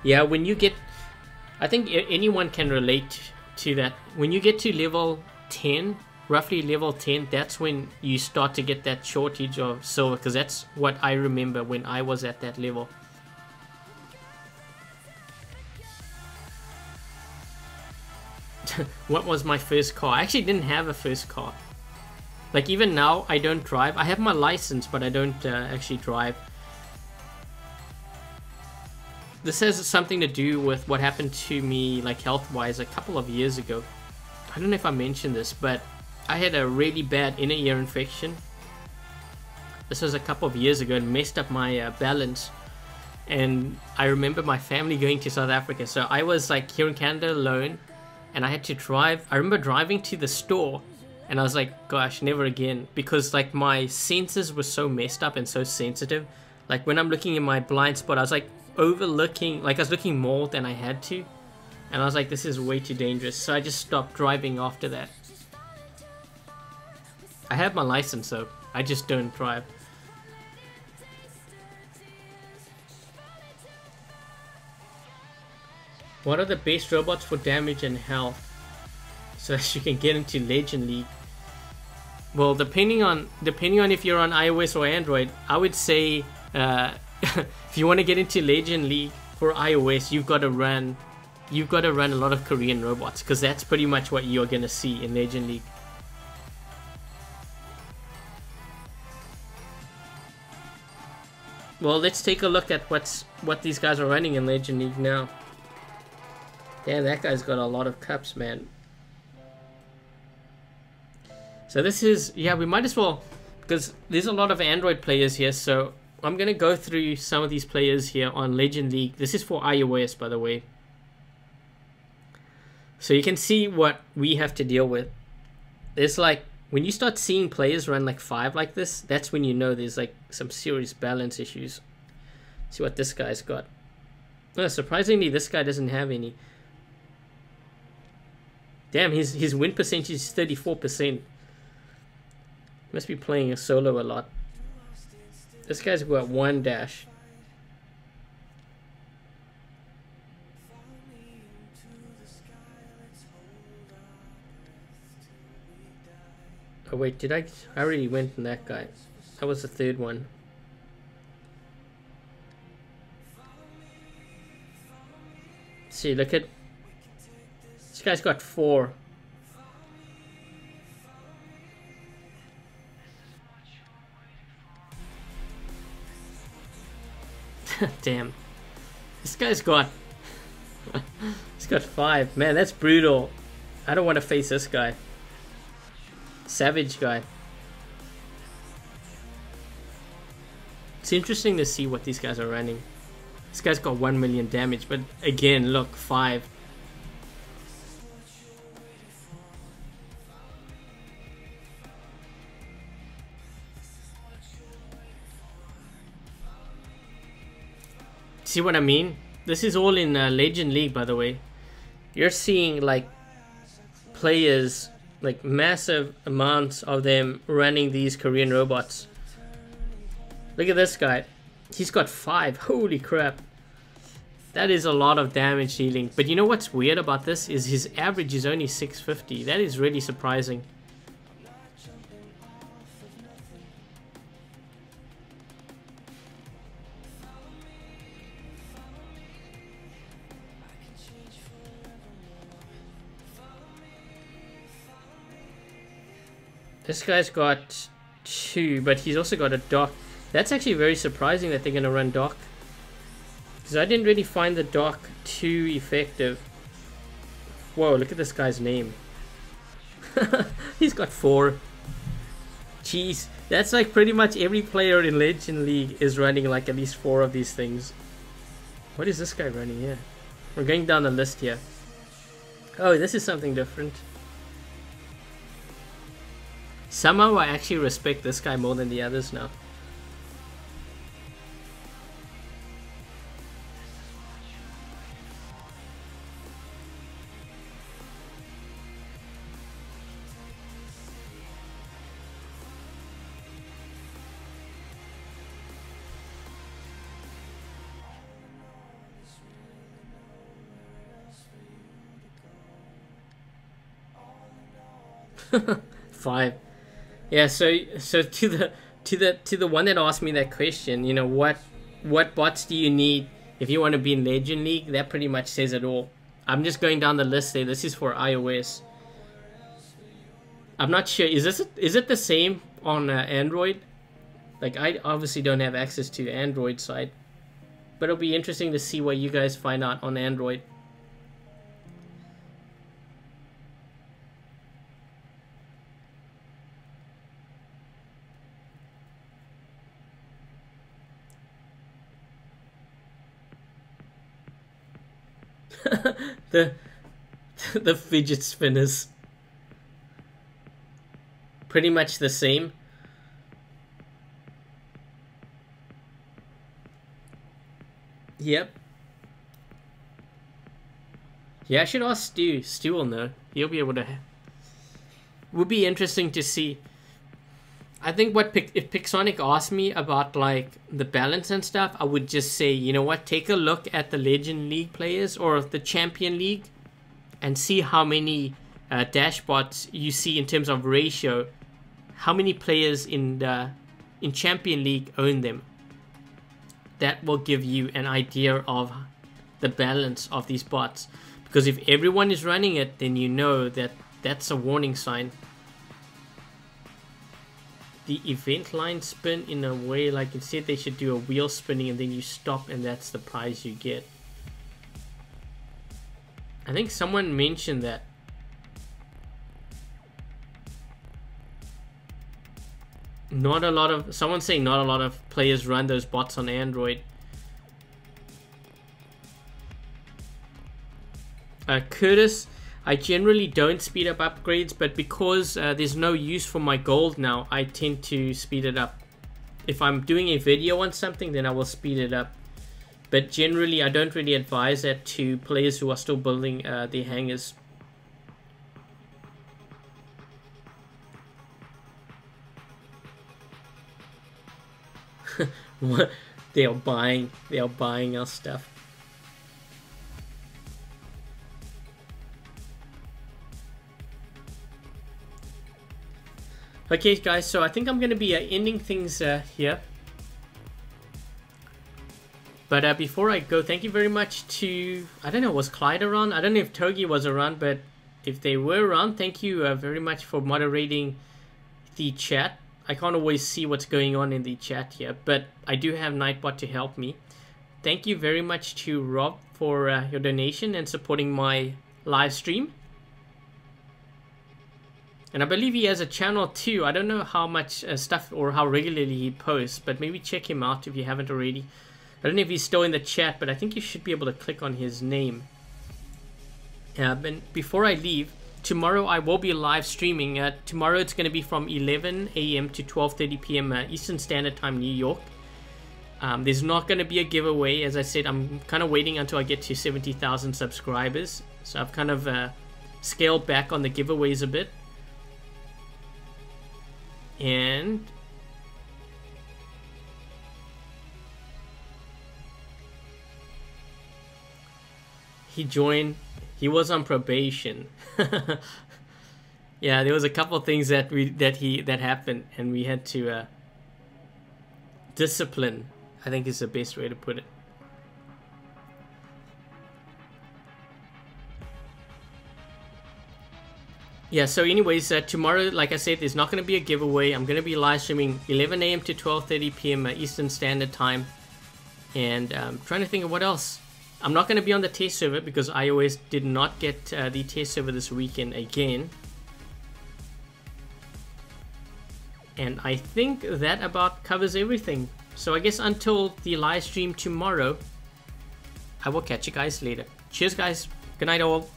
Yeah, when you get... I think anyone can relate to that. When you get to level 10, roughly level 10, that's when you start to get that shortage of silver, because that's what I remember when I was at that level. What was my first car? I actually didn't have a first car. Like even now, I don't drive. I have my license, but I don't actually drive. This has something to do with what happened to me, like health-wise, a couple of years ago. I don't know if I mentioned this, but I had a really bad inner ear infection. This was a couple of years ago and messed up my balance. And I remember my family going to South Africa. So I was like here in Canada alone, and I had to drive. I remember driving to the store, and I was like, gosh, never again. Because like my senses were so messed up and so sensitive. Like when I'm looking in my blind spot, I was like overlooking, like I was looking more than I had to. And I was like, this is way too dangerous. So I just stopped driving after that. I have my license though. I just don't drive. What are the best robots for damage and health? So that you can get into Legend League. Well, depending on if you're on iOS or Android, I would say if you want to get into Legend League for iOS, you've got to run a lot of Korean robots, because that's pretty much what you're gonna see in Legend League. Well, let's take a look at what these guys are running in Legend League now. Damn, that guy's got a lot of cups, man. So this is, yeah, we might as well, because there's a lot of Android players here, so I'm going to go through some of these players here on Legend League. This is for iOS, by the way. So you can see what we have to deal with. It's like, when you start seeing players run like 5 like this, that's when you know there's like some serious balance issues. See what this guy's got. Oh, surprisingly, this guy doesn't have any. Damn, his win percentage is 34%. Must be playing a solo a lot. This guy's got 1 dash. Oh wait, did I already went on that guy. That was the third one. See, look at this guy's got 4. Damn. This guy's got he's got 5. Man, that's brutal. I don't want to face this guy. Savage guy. It's interesting to see what these guys are running. This guy's got 1 million damage, but again, look, 5. See what I mean? This is all in Legend League, by the way. You're seeing like players, like massive amounts of them running these Korean robots. Look at this guy. He's got 5. Holy crap. That is a lot of damage dealing. But you know what's weird about this is his average is only 650. That is really surprising. This guy's got 2, but he's also got a dock. That's actually very surprising that they're going to run dock. Because I didn't really find the dock too effective. Whoa, look at this guy's name. He's got 4. Jeez, that's like pretty much every player in Legend League is running like at least 4 of these things. What is this guy running here? We're going down the list here. Oh, this is something different. Somehow I actually respect this guy more than the others now. Five. Yeah, so to the one that asked me that question, you know, what bots do you need if you want to be in Legend League? That pretty much says it all. I'm just going down the list there. This is for iOS. I'm not sure. Is it the same on Android? Like, I obviously don't have access to the Android side, but it'll be interesting to see what you guys find out on Android. the fidget spinners, pretty much the same. Yep. Yeah, I should ask Stu. Stu will know. He'll be able to. Would be interesting to see. I think if Pixonic asked me about like the balance and stuff, I would just say, you know what, take a look at the Legend League players or the Champion League and see how many dashbots you see in terms of ratio. How many players in Champion League own them? That will give you an idea of the balance of these bots. Because if everyone is running it, then you know that that's a warning sign. The event line spin in a way, like instead they should do a wheel spinning and then you stop and that's the prize you get. I think someone mentioned that. Not a lot of, someone's saying not a lot of players run those bots on Android. Curtis, I generally don't speed up upgrades, but because there's no use for my gold now, I tend to speed it up. If I'm doing a video on something, then I will speed it up. But generally, I don't really advise that to players who are still building their hangars. They are buying our stuff. Okay guys, so I think I'm going to be ending things here. But before I go, thank you very much to, I don't know, was Clyde around? I don't know if Togi was around, but if they were around, thank you very much for moderating the chat. I can't always see what's going on in the chat here, but I do have Nightbot to help me. Thank you very much to Rob for your donation and supporting my live stream. And I believe he has a channel too. I don't know how much stuff or how regularly he posts, but maybe check him out if you haven't already. I don't know if he's still in the chat, but I think you should be able to click on his name. But before I leave, tomorrow I will be live streaming. Tomorrow it's going to be from 11 a.m. to 12:30 p.m. Eastern Standard Time, New York. There's not going to be a giveaway. As I said, I'm kind of waiting until I get to 70,000 subscribers. So I've kind of scaled back on the giveaways a bit. And He joined. He was on probation. Yeah, there was a couple of things that happened, and we had to discipline, I think is the best way to put it. Yeah, so anyways, tomorrow, like I said, there's not going to be a giveaway. I'm going to be live streaming 11 a.m. to 12:30 p.m. Eastern Standard Time. And trying to think of what else. I'm not going to be on the test server because iOS did not get the test server this weekend again. And I think that about covers everything. So I guess until the live stream tomorrow, I will catch you guys later. Cheers, guys. Good night, all.